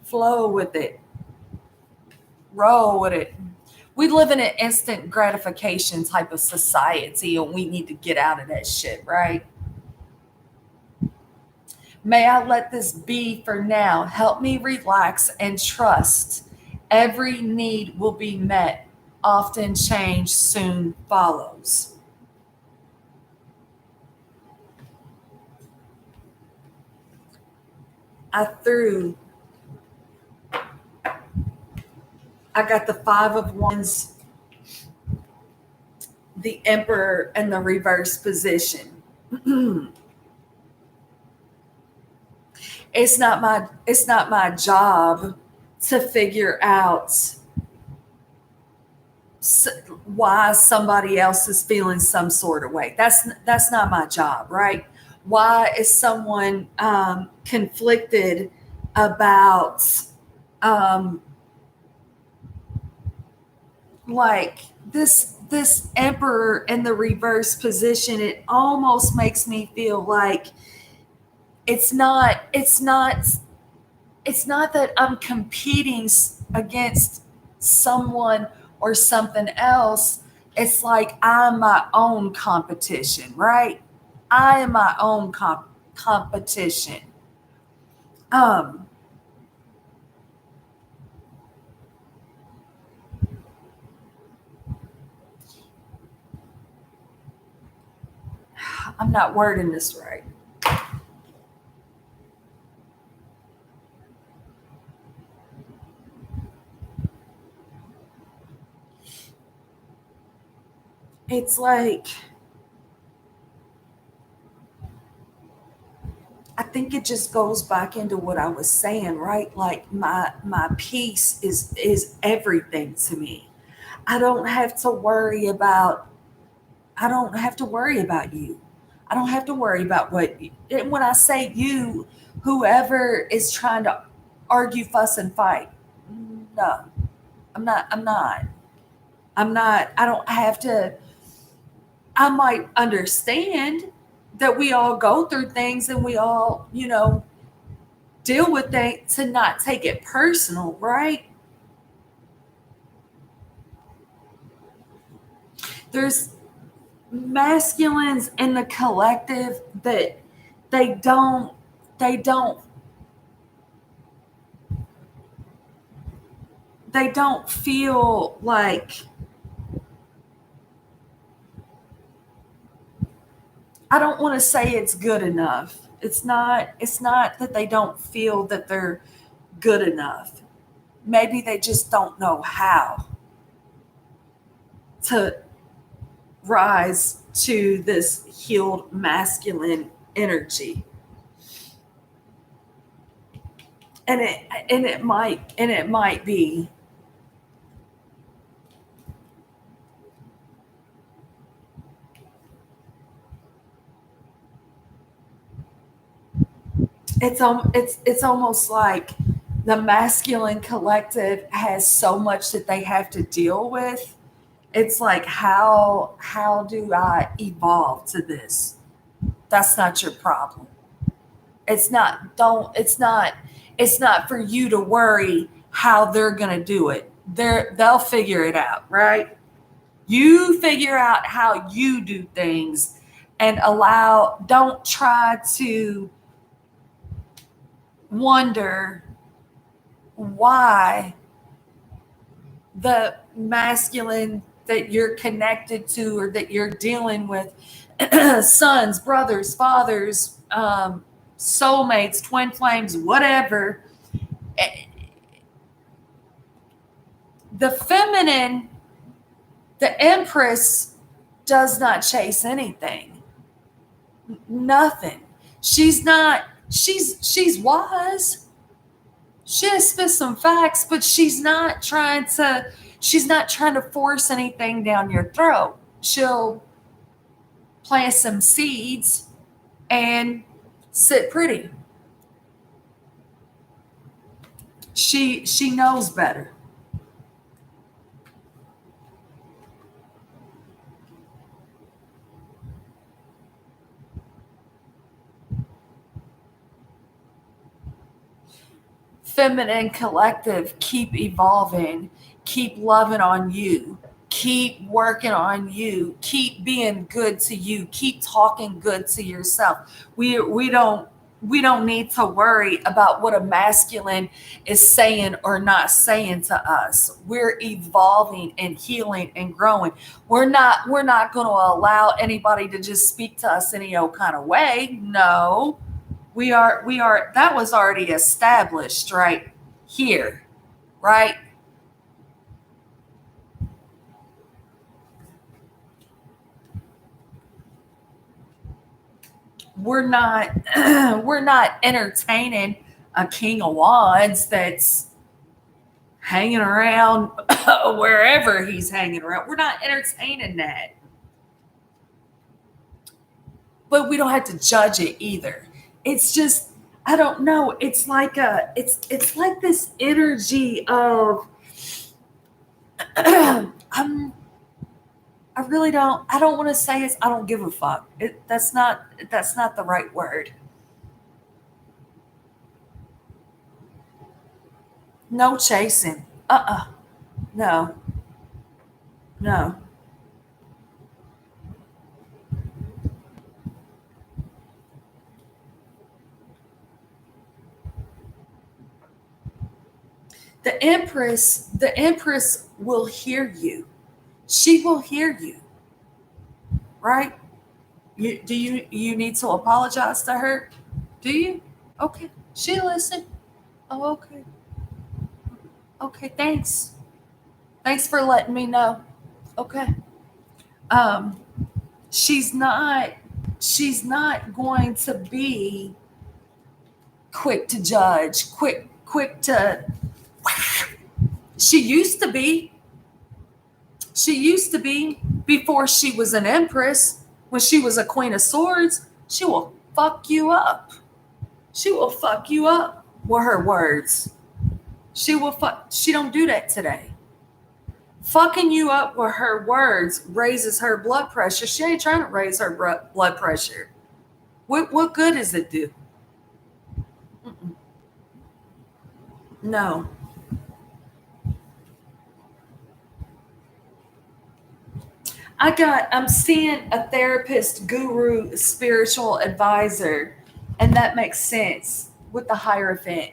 flow with it, roll with it. We live in an instant gratification type of society, and we need to get out of that shit, right? May I let this be for now. Help me relax and trust. Every need will be met. Often change soon follows. I threw, I got the Five of Wands, the Emperor, and the reverse position. It's not my job to figure out why somebody else is feeling some sort of way. That's not my job, right? Why is someone conflicted about, um, like this emperor in the reverse position? It almost makes me feel like it's not that I'm competing against someone or something else. It's like I'm my own competition, right? I am my own competition. Um, I'm not wording this right. It's like, I think it just goes back into what I was saying, right? Like my peace is everything to me. I don't have to worry about I don't have to worry about you. I don't have to worry about what, and when I say you, whoever is trying to argue, fuss, and fight. No, I'm not. I'm not. I'm not. I don't have to. I might understand that we all go through things and we all, deal with things, to not take it personal, right? There's masculines in the collective that they don't they don't they don't feel like, I don't want to say it's good enough. It's not that they don't feel that they're good enough. Maybe they just don't know how to rise to this healed masculine energy. And it might be, it's almost like the masculine collective has so much that they have to deal with. It's like, how do I evolve to this? That's not your problem. It's not for you to worry how they're going to do it. They'll figure it out, right? You figure out how you do things, and don't try to wonder why the masculine that you're connected to or that you're dealing with, sons, brothers, fathers, soulmates, twin flames, whatever. Eh, The feminine, the empress, does not chase anything. Nothing. She's not, she's wise. She has spit some facts, but she's not trying to force anything down your throat. She'll plant some seeds and sit pretty. She knows better. Feminine collective, keep evolving, keep loving on you, keep working on you, keep being good to you, keep talking good to yourself. We don't need to worry about what a masculine is saying or not saying to us. We're evolving and healing and growing. We're not going to allow anybody to just speak to us any old kind of way. No, we are that was already established right here, right? We're not we're not entertaining a king of wands that's hanging around wherever he's hanging around. We're not entertaining that, but we don't have to judge it either. It's just, I don't know, it's like this energy of I'm I don't want to say it's I don't give a fuck. That's not the right word. No chasing. No. No. The empress will hear you. She will hear you, right? You need to apologize to her? Do you? Okay. She listened. Oh, okay. Okay, thanks. Thanks for letting me know. Okay. Um she's not she's not going to be quick to judge, quick to she used to be. She used to be before she was an empress. When she was a queen of swords, she will fuck you up. She will fuck you up with her words. She don't do that today. Fucking you up with her words raises her blood pressure. She ain't trying to raise her blood pressure. What good does it do? Mm-mm. No. I'm seeing a therapist, guru, spiritual advisor, and that makes sense with the Hierophant.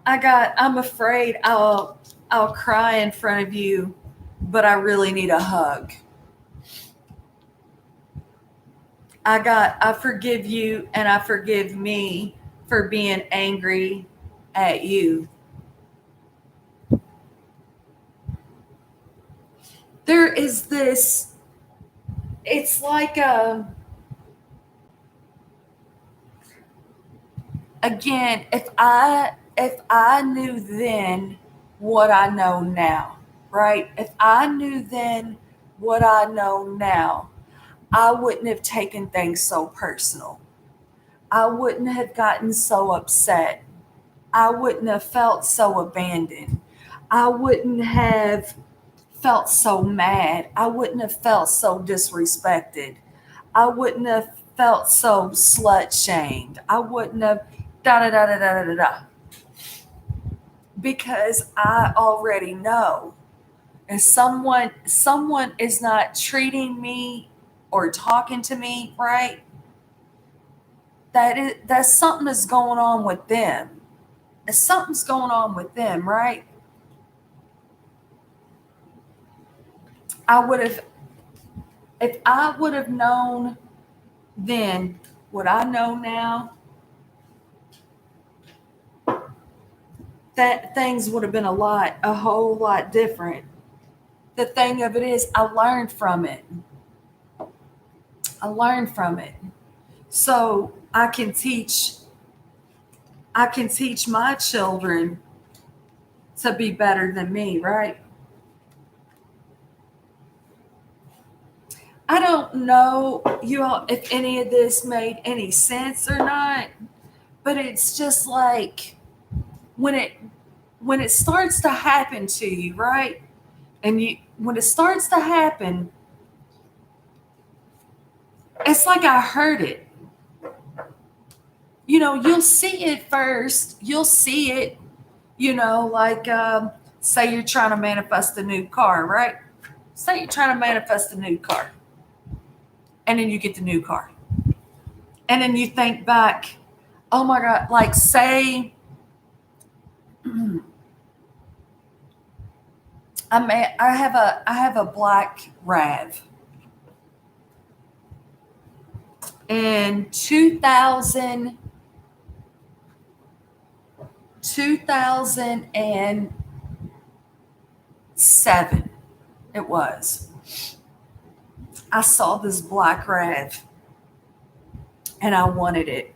I'm afraid I'll cry in front of you, but I really need a hug. I forgive you and I forgive me for being angry at you. There is this, it's like again, if I knew then what I know now, right? If I knew then what I know now, I wouldn't have taken things so personal. I wouldn't have gotten so upset. I wouldn't have felt so abandoned. I wouldn't have felt so mad. I wouldn't have felt so disrespected. I wouldn't have felt so slut shamed. I wouldn't have da da da da da da da. Because I already know if someone is not treating me or talking to me right, that's something that's going on with them. Something's going on with them, right? I would have, if I would have known then what I know now, that things would have been a whole lot different. The thing of it is, I learned from it. I learned from it. So I can teach my children to be better than me, right? I don't know you all if any of this made any sense or not, but it's just like when it when it starts to happen to you, right? And you when it starts to happen, it's like I heard it. You'll see it first. You'll see it, like say you're trying to manifest a new car, right? Say you're trying to manifest a new car, and then you get the new car. And then you think back, oh my God, like say, I have a black Rav in 2007 it was. I saw this black Rav and I wanted it.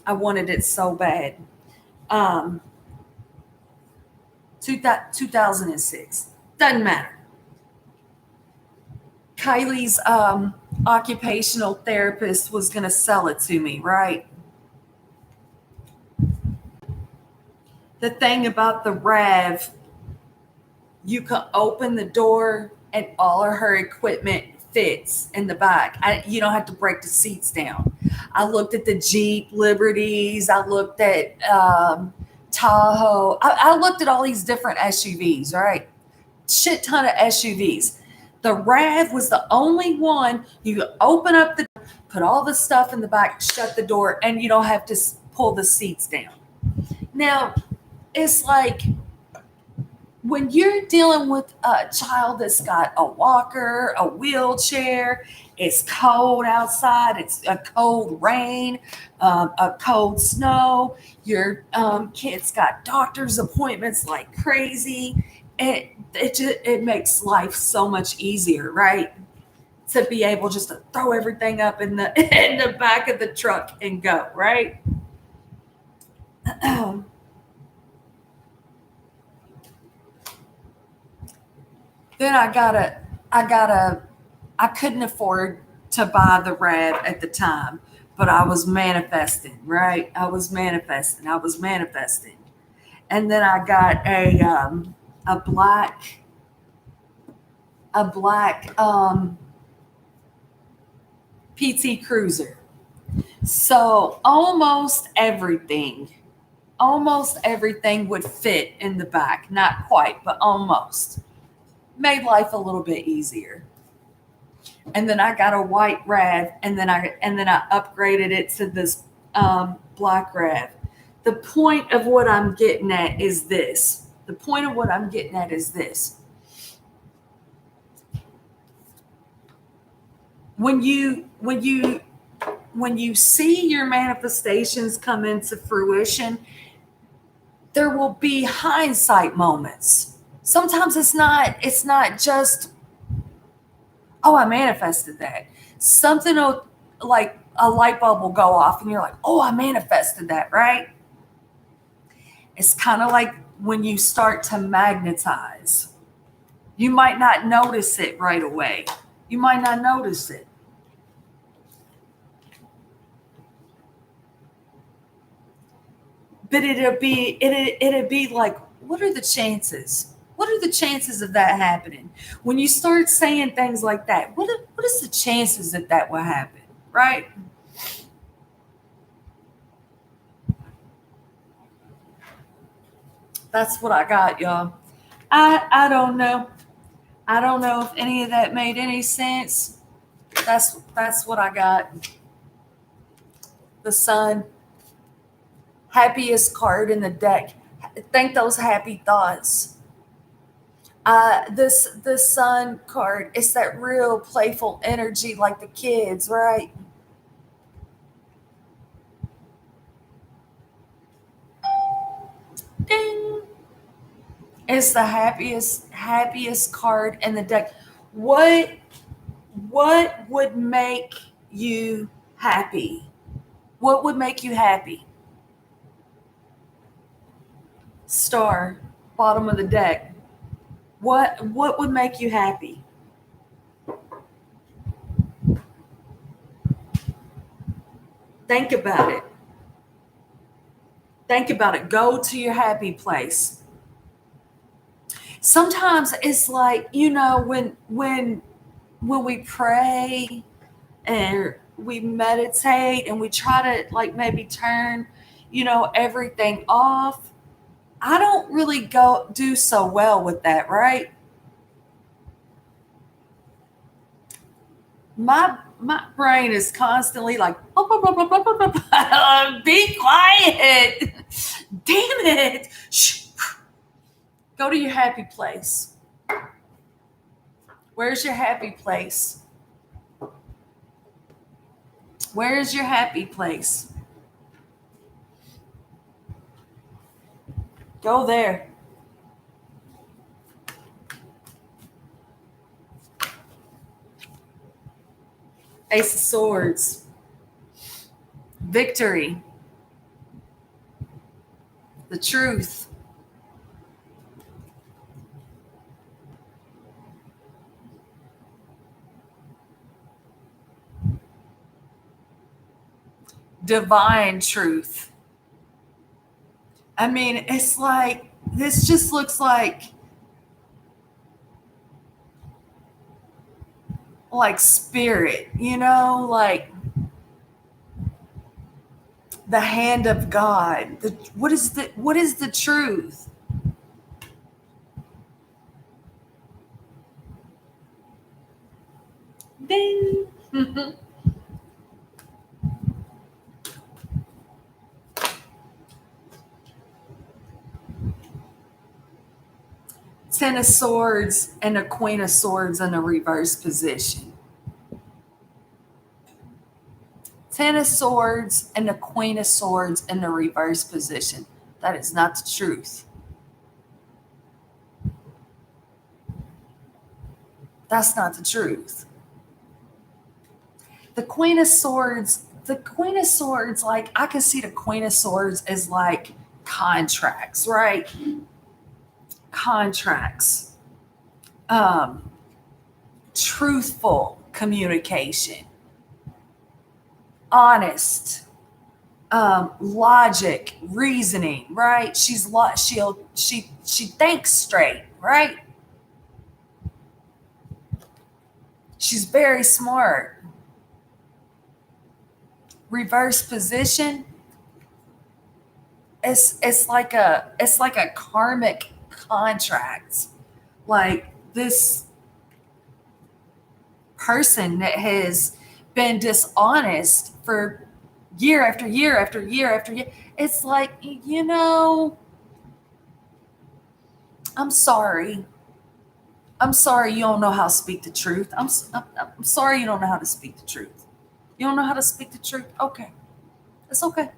I wanted it so bad. Um 2006. Doesn't matter. Kylie's occupational therapist was going to sell it to me, right? The thing about the Rav, you can open the door and all of her equipment fits in the back. You don't have to break the seats down. I looked at the Jeep Liberties. I looked at Tahoe. I looked at all these different SUVs, right? Shit ton of SUVs. The Rav was the only one you could open up the put all the stuff in the back, shut the door, and you don't have to pull the seats down. Now, it's like when you're dealing with a child that's got a walker, a wheelchair, it's cold outside, it's a cold rain, a cold snow, your kid's got doctor's appointments like crazy. It makes life so much easier, right? To be able just to throw everything up in the in the back of the truck and go, right? Then I couldn't afford to buy the Rav at the time, but I was manifesting, right? I was manifesting. And then I got a black, a black PT Cruiser. So almost everything would fit in the back. Not quite, but almost. Made life a little bit easier. And then I got a white Rav, and then I upgraded it to this black Rav. The point of what I'm getting at is this. The point of what I'm getting at is this. When you see your manifestations come into fruition, there will be hindsight moments. Sometimes it's not just, oh, I manifested that. Something will, like a light bulb will go off and you're like, oh, I manifested that, right? It's kind of like when you start to magnetize. You might not notice it right away. You might not notice it. But it'll be like, what are the chances? What are the chances of that happening? When you start saying things like that, what is the chances that that will happen, right? That's what I got, y'all. I don't know. I don't know if any of that made any sense. That's what I got. The sun, happiest card in the deck. Think those happy thoughts. The sun card, it's that real playful energy like the kids, right? Ding. It's the happiest card in the deck. What what would make you happy? What would make you happy? Star, bottom of the deck. What would make you happy? Think about it. Think about it. Go to your happy place. Sometimes it's like, when we pray and we meditate and we try to like maybe turn, everything off. I don't really go do so well with that, right? My brain is constantly like, "Blah, blah, blah, blah, blah, blah, blah." Be quiet. Damn it. Shh. Go to your happy place. Where's your happy place? Where's your happy place? Go there. Ace of Swords. Victory. The truth. Divine truth. I mean, it's like this just looks like spirit, the hand of God. What is the truth? Ding. 10 of Swords and a Queen of Swords in a reverse position. 10 of Swords and a Queen of Swords in a reverse position. That is not the truth. That's not the truth. The Queen of Swords, like I can see the Queen of Swords as like contracts, right? Contracts. Um, Truthful communication, honest, logic, reasoning, right? She thinks straight, right? She's very smart. Reverse position, it's like a karmic contract. Like this person that has been dishonest for year after year after year after year. It's like, I'm sorry. I'm sorry you don't know how to speak the truth. I'm sorry you don't know how to speak the truth. You don't know how to speak the truth? Okay. It's okay.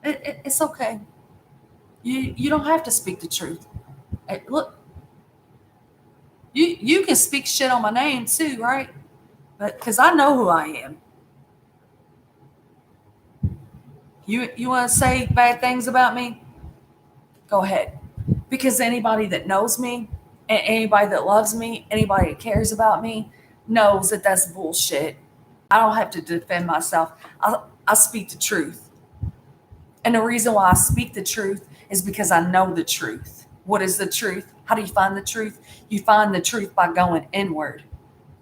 It's okay. You don't have to speak the truth. Hey, look, you can speak shit on my name too, right? But because I know who I am. You want to say bad things about me? Go ahead. Because anybody that knows me and anybody that loves me, anybody that cares about me knows that that's bullshit. I don't have to defend myself. I speak the truth. And the reason why I speak the truth is because I know the truth. What is the truth? How do you find the truth? You find the truth by going inward,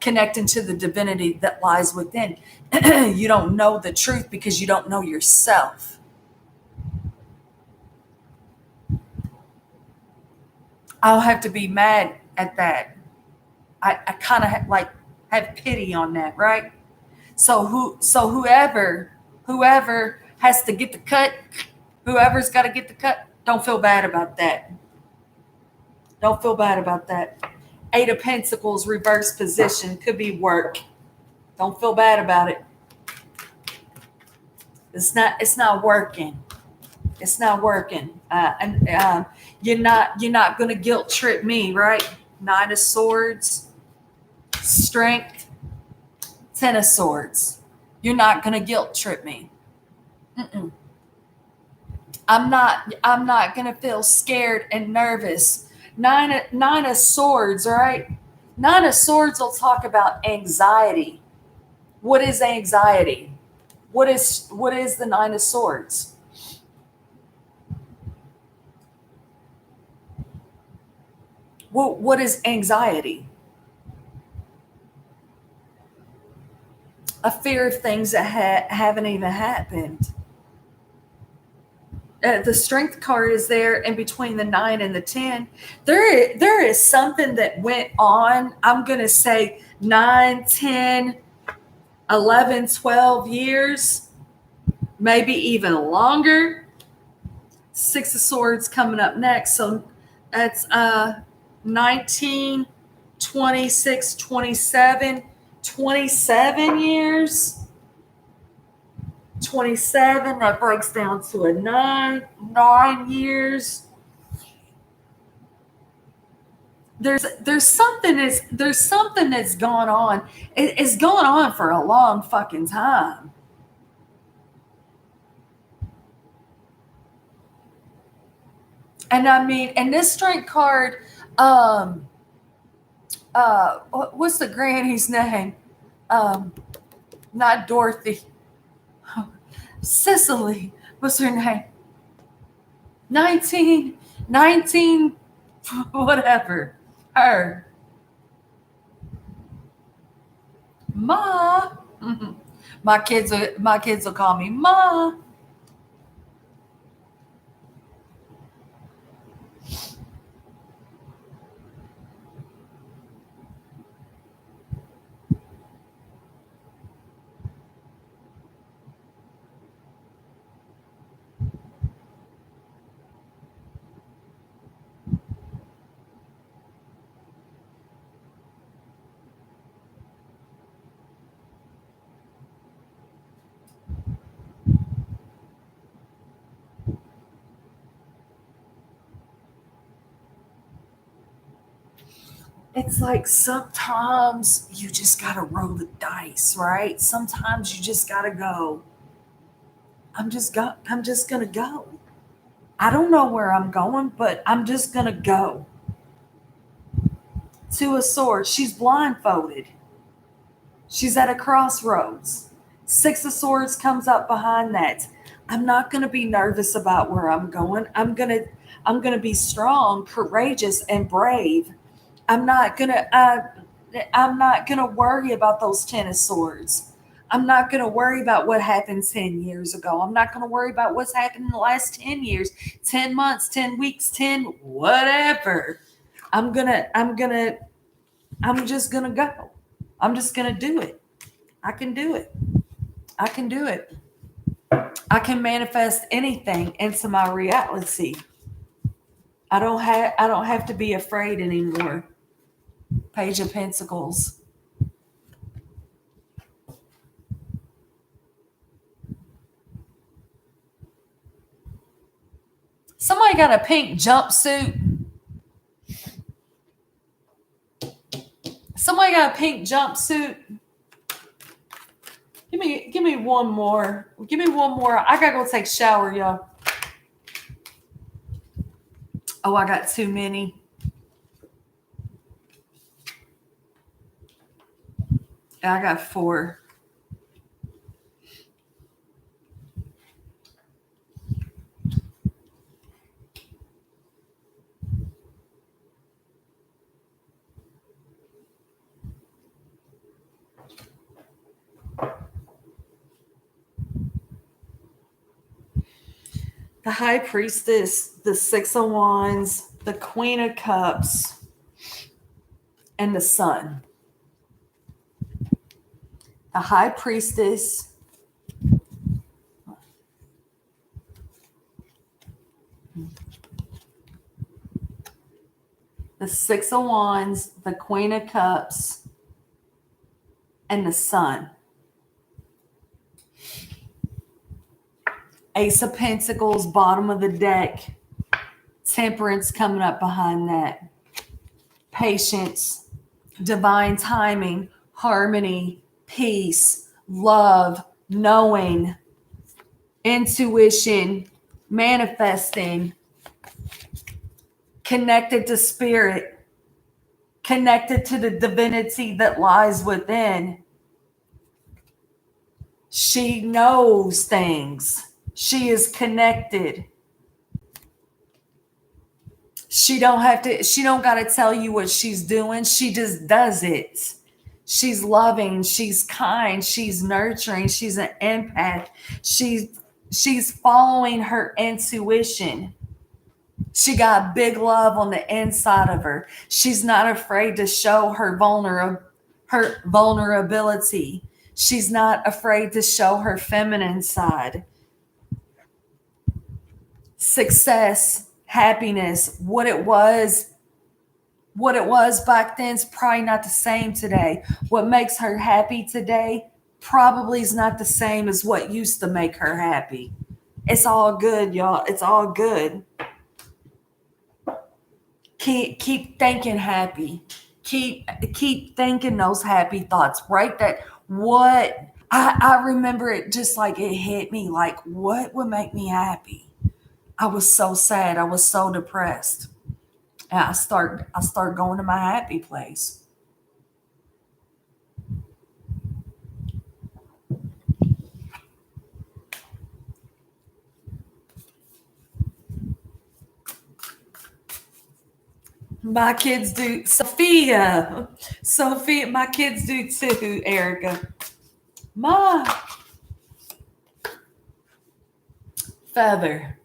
connecting to the divinity that lies within. You don't know the truth because you don't know yourself. I don't have to be mad at that. I kind of like have pity on that, right? So whoever has to get the cut, whoever's got to get the cut, don't feel bad about that. Don't feel bad about that. Eight of Pentacles, reverse position, could be work. Don't feel bad about it. It's not working. It's not working. And you're not going to guilt trip me, right? Nine of Swords, Strength, Ten of Swords. You're not going to guilt trip me. Mm-mm. I'm not going to feel scared and nervous. Nine of Swords, right? Nine of Swords will talk about anxiety. What is anxiety? What is the Nine of Swords? What is anxiety? A fear of things that haven't even happened. The Strength card is there in between the 9 and the 10. There is something that went on, I'm going to say 9, 10, 11, 12 years, maybe even longer. Six of Swords coming up next. So that's 19, 26, 27, 27 years. 27, that breaks down to a 9 years. There's something that's gone on. It's gone on for a long fucking time. And I mean, and this Strength card, what's the granny's name? Not Dorothy. Cicely. What's her name? 19, whatever. Her. Ma. My kids will call me Ma. It's like sometimes you just gotta roll the dice, right? Sometimes you just gotta go. I'm just gonna go. I don't know where I'm going, but I'm just gonna go. Two of Swords. She's blindfolded. She's at a crossroads. Six of Swords comes up behind that. I'm not gonna be nervous about where I'm going. I'm gonna be strong, courageous, and brave. I'm not gonna worry about those Ten of Swords. I'm not gonna worry about what happened 10 years ago. I'm not gonna worry about what's happened in the last 10 years, 10 months, 10 weeks, 10 whatever. I'm just gonna go. I'm just gonna do it. I can do it. I can do it. I can manifest anything into my reality. I don't have to be afraid anymore. Page of Pentacles. Somebody got a pink jumpsuit. Somebody got a pink jumpsuit. Give me one more. Give me one more. I gotta go take a shower, y'all. Oh, I got too many. I got 4. The High Priestess, the Six of Wands, the Queen of Cups, and the Sun. The High Priestess, the Six of Wands, the Queen of Cups, and the Sun. Ace of Pentacles, bottom of the deck. Temperance coming up behind that. Patience, divine timing, harmony, peace, love, knowing, intuition, manifesting, connected to spirit, connected to the divinity that lies within. She knows things. She is connected. She don't got to tell you what she's doing. She just does it. She's loving, she's kind, she's nurturing, she's an empath. She's following her intuition. She got big love on the inside of her. She's not afraid to show her vulnerability. She's not afraid to show her feminine side. Success, happiness, what it was back then is probably not the same today. What makes her happy today probably is not the same as what used to make her happy. It's all good, y'all. It's all good. Keep thinking happy. Keep thinking those happy thoughts. Right? That what I remember it just like it hit me. Like, what would make me happy? I was so sad. I was so depressed. And I start going to my happy place. My kids do. Sophia, my kids do too, Erica. Ma. Feather.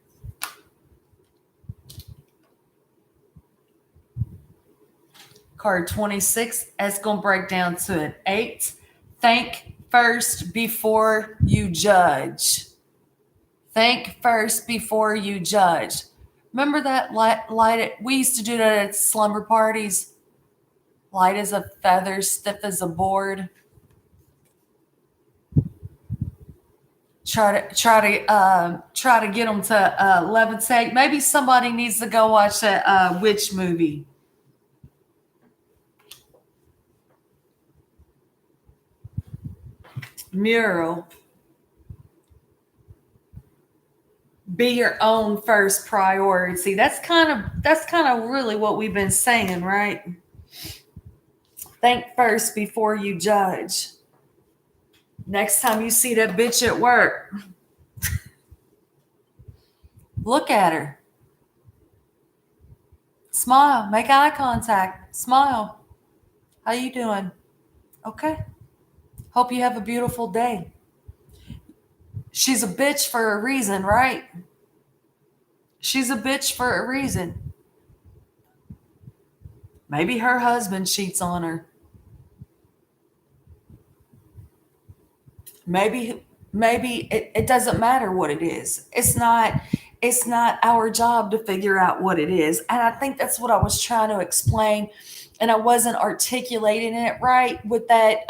Card 26, that's going to break down to an 8. Think first before you judge. Think first before you judge. Remember that light? We used to do that at slumber parties. Light as a feather, stiff as a board. Try to get them to levitate. Maybe somebody needs to go watch that witch movie. Mural. Be your own first priority. That's kind of really what we've been saying, right? Think first before you judge. Next time you see that bitch at work, look at her. Smile. Make eye contact. Smile. How you doing? Okay. Hope you have a beautiful day. She's a bitch for a reason, right? She's a bitch for a reason. Maybe her husband cheats on her. Maybe it doesn't matter what it is. It's not our job to figure out what it is. And I think that's what I was trying to explain, and I wasn't articulating it right with that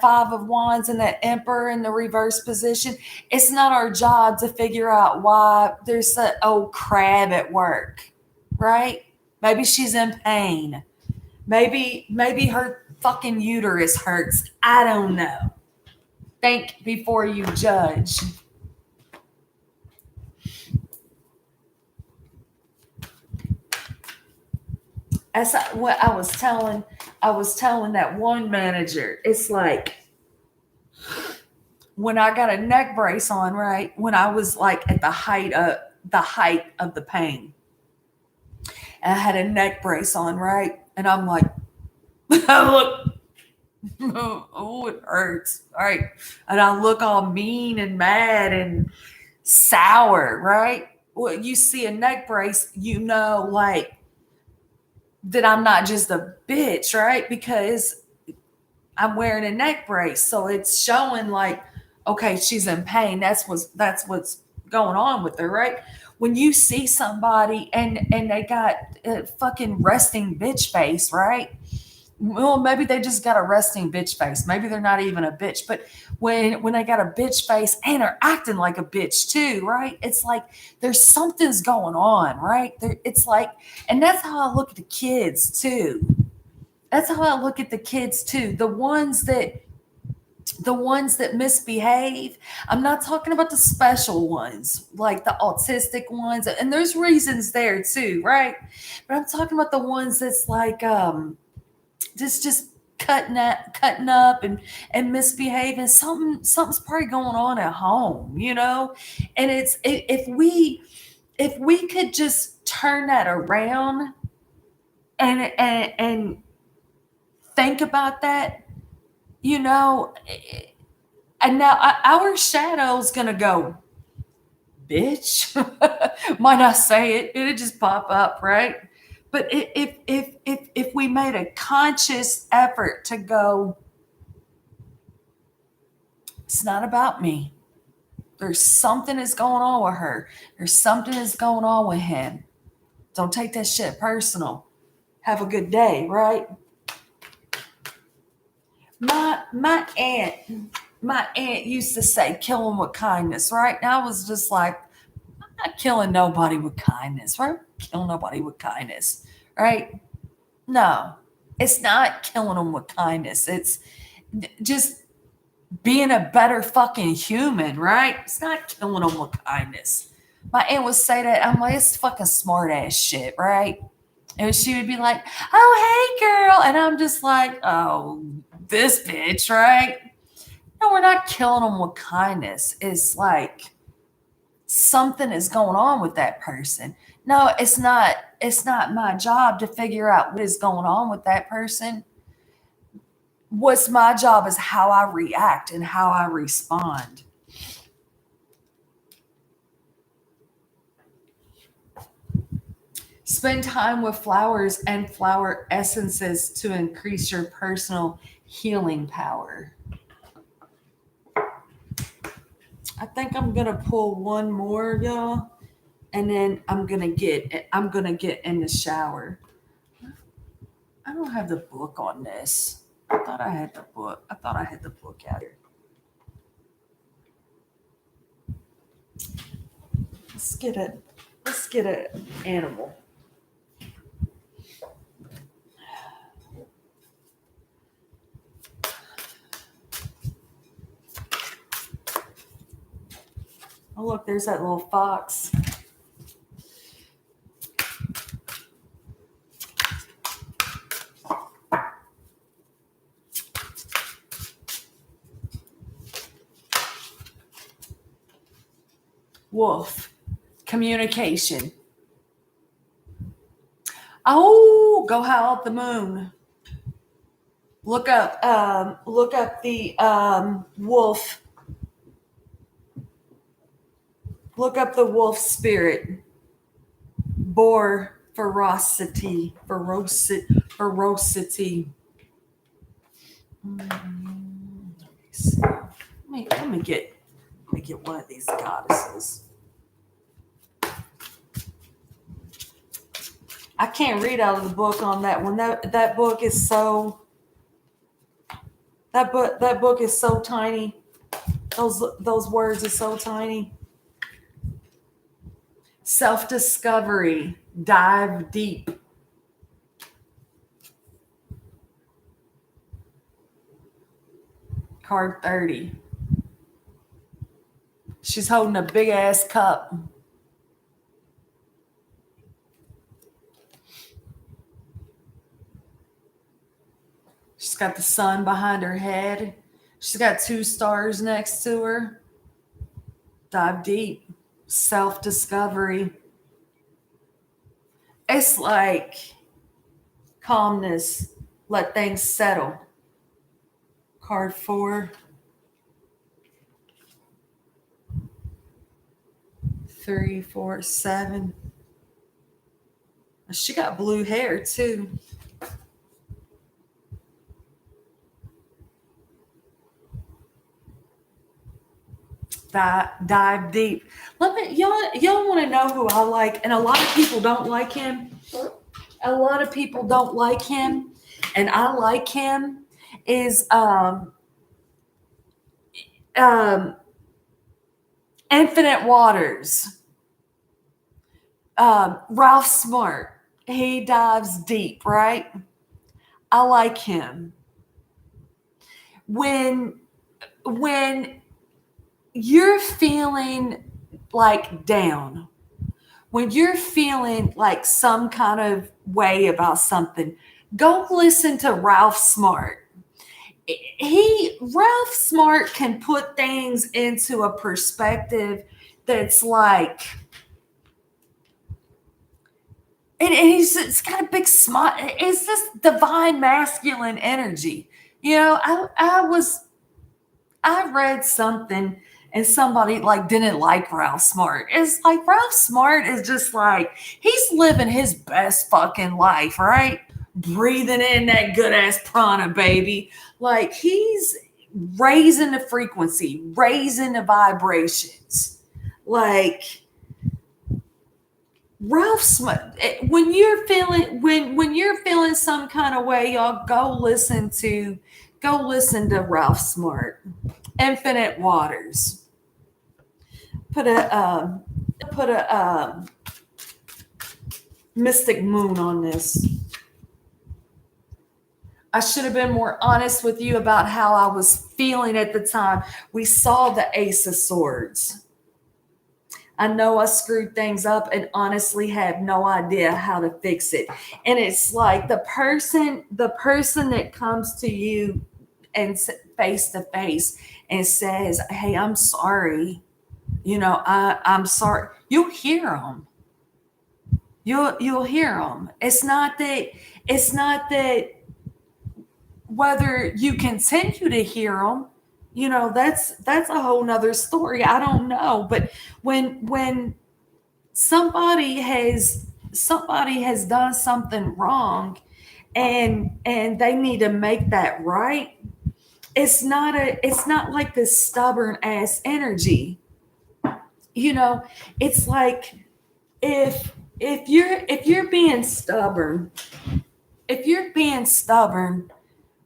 5 of Wands and that Emperor in the reverse position. It's not our job to figure out why there's an old crab at work, right? Maybe she's in pain. Maybe her fucking uterus hurts. I don't know. Think before you judge. As what I was telling that one manager, it's like when I got a neck brace on, right? When I was like at the height of the pain, and I had a neck brace on, right? And I'm like, look, oh, it hurts, right? And I look all mean and mad and sour, right? Well, you see a neck brace, you know, like that I'm not just a bitch, right? Because I'm wearing a neck brace, so it's showing like, okay, she's in pain. That's what's going on with her, right? When you see somebody and they got a fucking resting bitch face, right? Well, maybe they just got a resting bitch face. Maybe they're not even a bitch. But when they got a bitch face and are acting like a bitch too, right? It's like there's something's going on, right? It's like, and that's how I look at the kids too. That's how I look at the kids too. The ones that misbehave. I'm not talking about the special ones, like the autistic ones, and there's reasons there too, right? But I'm talking about the ones that's like just cutting up and misbehaving. Something's probably going on at home, and if we could just turn that around and think about that, you know and now our shadow's gonna go, bitch. Might not say it, it'll just pop up, right? But if we made a conscious effort to go, it's not about me. There's something that's going on with her. There's something that's going on with him. Don't take that shit personal. Have a good day, right? My aunt used to say, "Kill him with kindness," right? And I was just like, I'm not killing nobody with kindness, right? Kill nobody with kindness, right? No, it's not killing them with kindness. It's just being a better fucking human, right? It's not killing them with kindness. My aunt would say that. I'm like, it's fucking smart ass shit, right? And she would be like, "Oh, hey, girl." And I'm just like, "Oh, this bitch," right? No, we're not killing them with kindness. It's like something is going on with that person. No, it's not my job to figure out what is going on with that person. What's my job is how I react and how I respond. Spend time with flowers and flower essences to increase your personal healing power. I think I'm gonna pull one more, y'all, and then I'm gonna get in the shower. I don't have the book on this. I thought I had the book. I thought I had the book out here. Let's get a animal. Oh, look, there's that little fox. Wolf. Communication. Oh, go howl at the moon. Look up the wolf. Look up the wolf spirit. Boar ferocity. Ferocity. Let me see. Let me get one of these goddesses. I can't read out of the book on that one. That book is so that book is so tiny. Those words are so tiny. Self-discovery. Dive deep. Card 30. She's holding a big ass cup. She's got the sun behind her head. She's got 2 stars next to her. Dive deep. Self-discovery. It's like calmness. Let things settle. Card 4. 3, 4, 7. She got blue hair too. Dive deep. Let y'all want to know who I like, and a lot of people don't like him. A lot of people don't like him, and I like him. Is um, Infinite Waters. Ralph Smart. He dives deep, right? I like him. When when you're feeling like down, when you're feeling like some kind of way about something, go listen to Ralph Smart. Ralph Smart can put things into a perspective that's like, and it's got a big smile. It's this divine masculine energy. I read something and somebody like didn't like Ralph Smart. It's like Ralph Smart is just like he's living his best fucking life, right? Breathing in that good ass prana, baby. Like he's raising the frequency, raising the vibrations. Like Ralph Smart. When you're feeling some kind of way, y'all go listen to Ralph Smart. Infinite Waters. Put a put a mystic moon on this. I should have been more honest with you about how I was feeling at the time. We saw the Ace of Swords. I know I screwed things up and honestly have no idea how to fix it. And it's like the person that comes to you and face to face and says, "Hey, I'm sorry. I'm sorry." You'll hear them. You'll hear them. It's not that whether you continue to hear them, that's a whole nother story. I don't know, but when somebody has done something wrong and they need to make that right, it's not like this stubborn ass energy. you know it's like if you're being stubborn,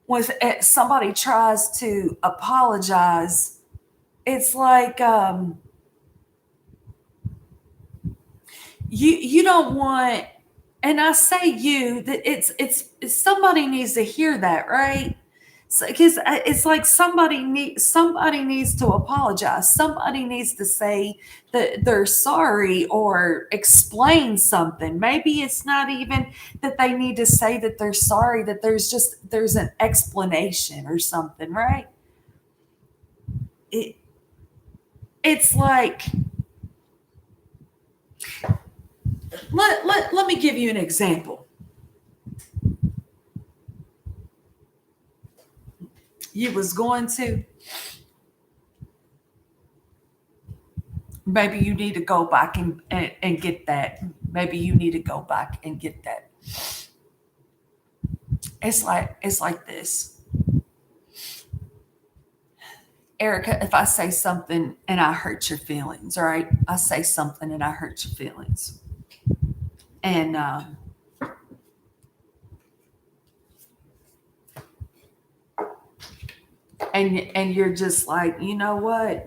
when somebody tries to apologize, it's like you don't want, and I say you, that it's somebody needs to hear that, right? Because it's like somebody needs to apologize. Somebody needs to say that they're sorry or explain something. Maybe it's not even that they need to say that they're sorry, that there's an explanation or something, right? it, it's like, let me give you an example. You was going to, maybe you need to go back and get that. Maybe you need to go back and get that. It's like this. Erica, if I say something and I hurt your feelings, all right? I say something and I hurt your feelings. And and you're just like, you know what?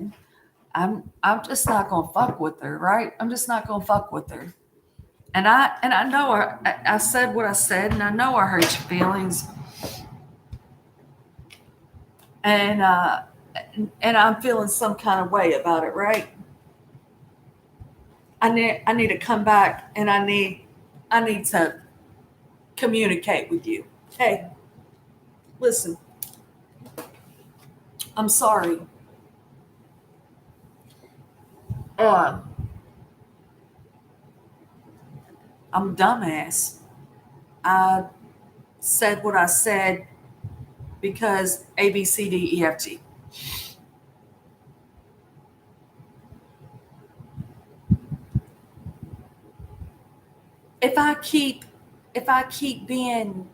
I'm just not gonna fuck with her, right? I'm just not gonna fuck with her. And I know I said what I said, and I know I hurt your feelings, and and I'm feeling some kind of way about it, right? I need to come back, and I need to communicate with you. Hey, listen, I'm sorry. Um, I'm a dumbass. I said what I said because A B C D E F G. If I keep if I keep being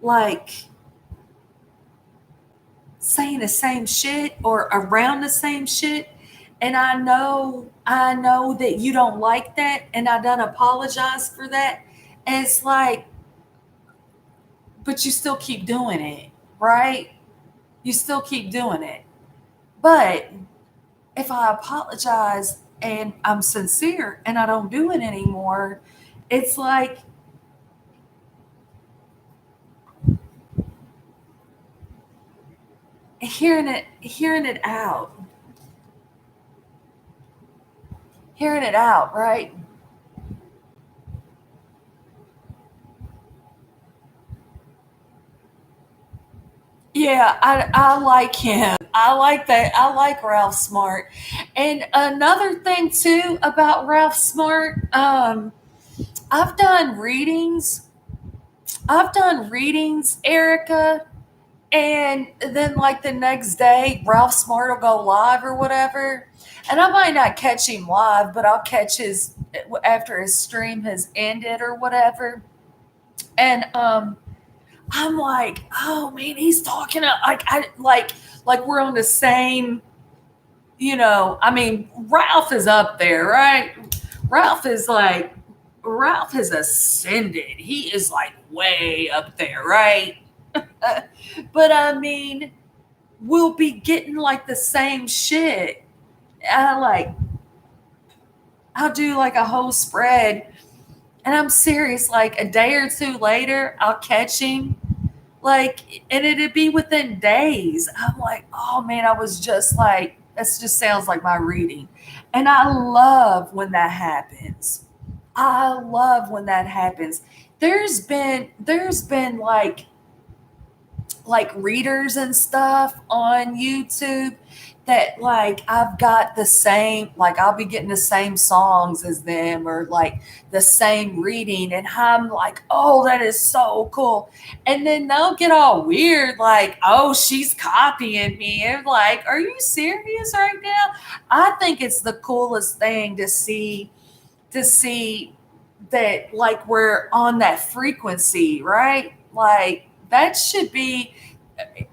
like saying the same shit or around the same shit, And I know that you don't like that, and I done apologize for that. And it's like, but you still keep doing it, right? You still keep doing it. But if I apologize and I'm sincere and I don't do it anymore, it's like hearing it out, right? Yeah, I like him. I like that. I like Ralph Smart. And another thing too about Ralph Smart, I've done readings. I've done readings, Erica, and then like the next day, Ralph Smart will go live or whatever. And I might not catch him live, but I'll catch his after his stream has ended or whatever. And I'm like, oh man, he's talking like like we're on the same, I mean, Ralph is up there, right? Ralph is like Ralph has ascended. He is like way up there, right? But I mean, we'll be getting like the same shit. I like I'll do like a whole spread, and I'm serious, like a day or two later, I'll catch him. Like, and it'd be within days. I'm like, oh man, I was just like, this just sounds like my reading. And I love when that happens. I love when that happens. There's been like readers and stuff on YouTube that like I've got the same, like I'll be getting the same songs as them or like the same reading, and I'm like, oh, that is so cool. And then they'll get all weird, like, oh, she's copying me. And like, are you serious right now? I think it's the coolest thing to see that like we're on that frequency, right? Like that should be,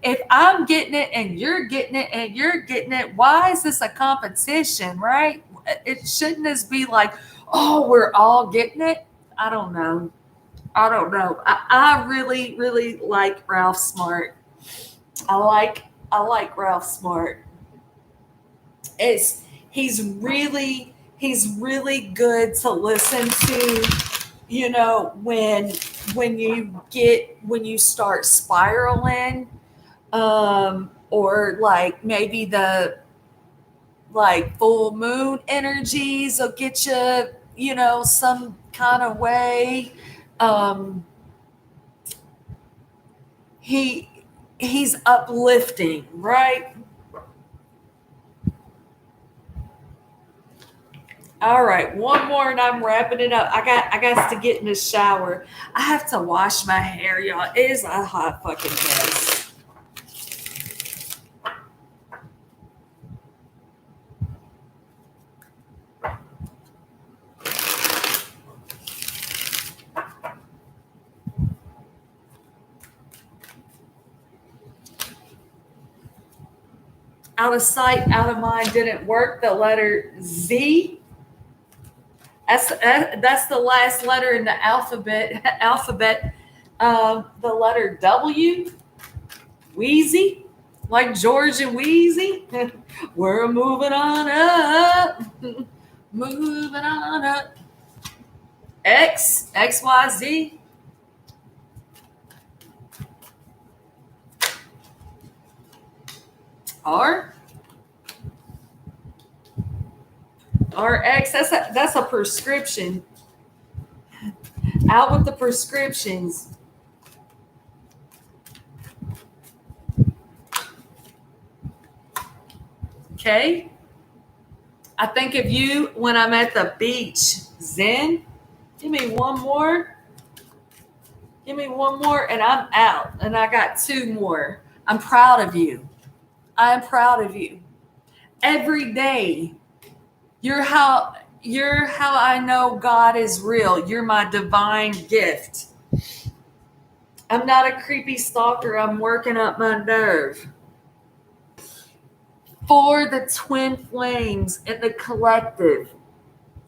if I'm getting it and you're getting it and you're getting it, why is this a competition, right? It shouldn't just be like, oh, we're all getting it. I don't know. I don't know. I really, really like Ralph Smart. I like Ralph Smart. It's he's really good to listen to, when you start spiraling, or like maybe the like full moon energies will get you, some kind of way. um he he's uplifting, right? All right, one more and I'm wrapping it up. I got to get in the shower. I have to wash my hair, y'all. It is a hot fucking mess. Out of sight, out of mind didn't work. The letter Z. That's the last letter in the alphabet. The letter W. Wheezy, like George and Wheezy. We're moving on up, moving on up. X, X, Y, Z. R, R, X. That's a prescription. Out with the prescriptions. Okay. I think of you when I'm at the beach. Zen. Give me one more. Give me one more, and I'm out. And I got two more. I'm proud of you. I'm proud of you. Every day, you're how I know God is real. You're my divine gift. I'm not a creepy stalker. I'm working up my nerve. For the twin flames in the collective,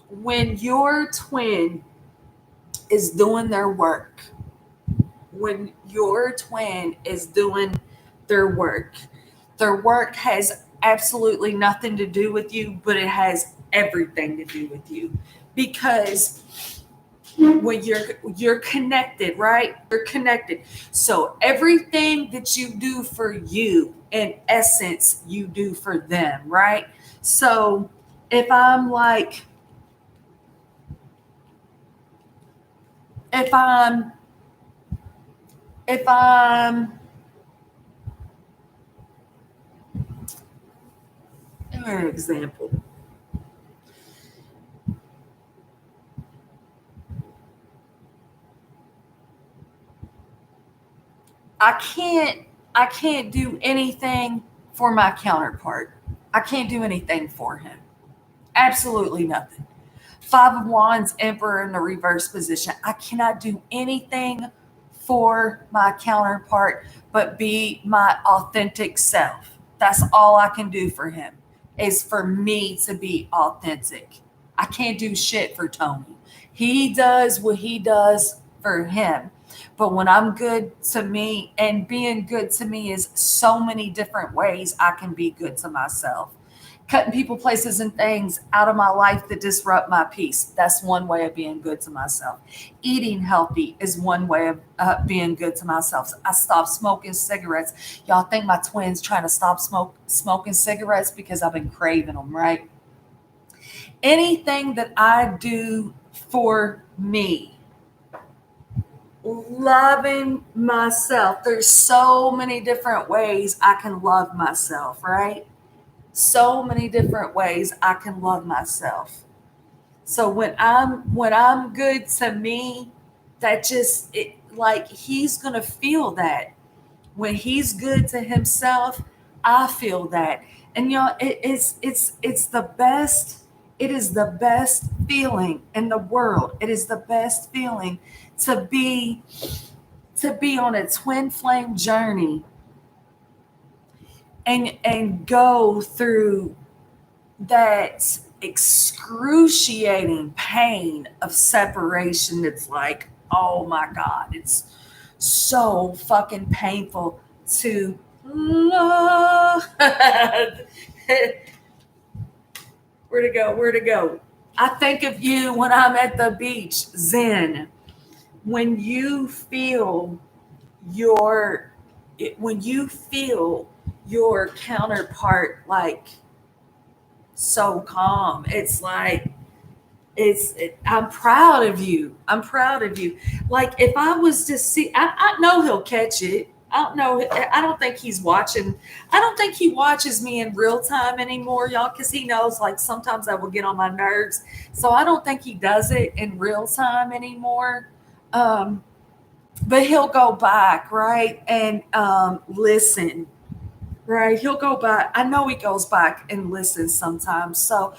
when your twin is doing their work, when your twin is doing their work, their work has absolutely nothing to do with you, but it has everything to do with you. Because when you're connected, right? You're connected. So everything that you do for you, in essence, you do for them, right? So if I'm like, if I'm, if I'm, an example, I can't, I can't do anything for my counterpart. I can't do anything for him. Absolutely nothing. Five of Wands, Emperor in the reverse position. I cannot do anything for my counterpart but be my authentic self. That's all I can do for him, is for me to be authentic. I can't do shit for Tony. He does what he does for him. But when I'm good to me, and being good to me is so many different ways I can be good to myself. Cutting people, places, and things out of my life that disrupt my peace. That's one way of being good to myself. Eating healthy is one way of being good to myself. I stopped smoking cigarettes. Y'all think my twin's trying to stop smoking cigarettes because I've been craving them, right? Anything that I do for me, loving myself. There's so many different ways I can love myself, right? So many different ways I can love myself. So when I'm good to me, that just like he's gonna feel that. When he's good to himself, I feel that. And it's the best. It is the best feeling in the world. It is the best feeling to be to be on a twin flame journey and go through that excruciating pain of separation. That's like, oh my God, it's so fucking painful to love. Where to go? Where to go? I think of you when I'm at the beach, Zen. When you feel your, when you feel your counterpart like so calm, it's like I'm proud of you. I'm proud of you. Like if I was to see, I know he'll catch it. I don't know. I don't think he's watching. I don't think he watches me in real time anymore, y'all, because he knows like sometimes I will get on my nerves. So I don't think he does it in real time anymore. Um, but he'll go back, right, and listen, right? He'll go back. I know he goes back and listens sometimes. So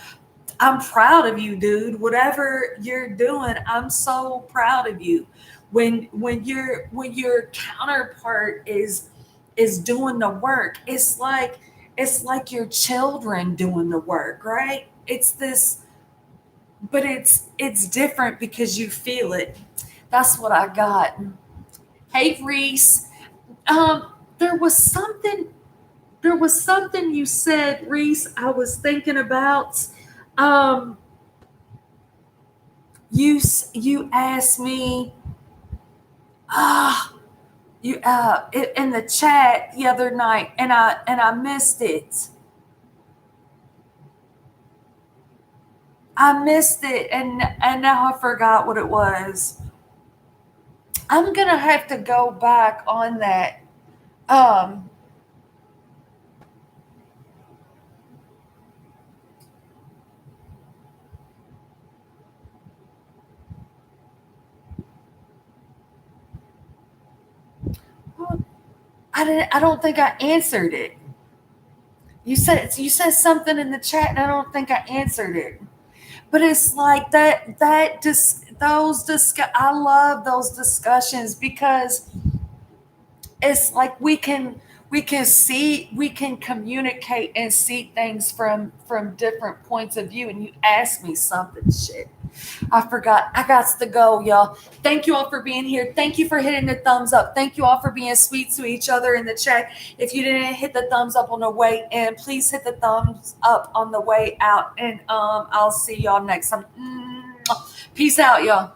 I'm proud of you, dude. Whatever you're doing, I'm so proud of you. When your counterpart is doing the work, it's like your children doing the work, right? It's this, but it's different because you feel it. That's what I got. Hey, Reese. Um, there was something. There was something you said, Reese. I was thinking about. Um, you asked me ah you in the chat the other night, and I missed it. I missed it, and now I forgot what it was. I'm gonna have to go back on that. um I don't think I answered it. You said something in the chat, and I don't think I answered it. But it's like that just those I love those discussions because it's like we can we can communicate and see things from different points of view. And you asked me something, shit. I forgot. I got to go, y'all. Thank you all for being here. Thank you for hitting the thumbs up. Thank you all for being sweet to each other in the chat. If you didn't hit the thumbs up on the way in, please hit the thumbs up on the way out. And I'll see y'all next time. Peace out, y'all.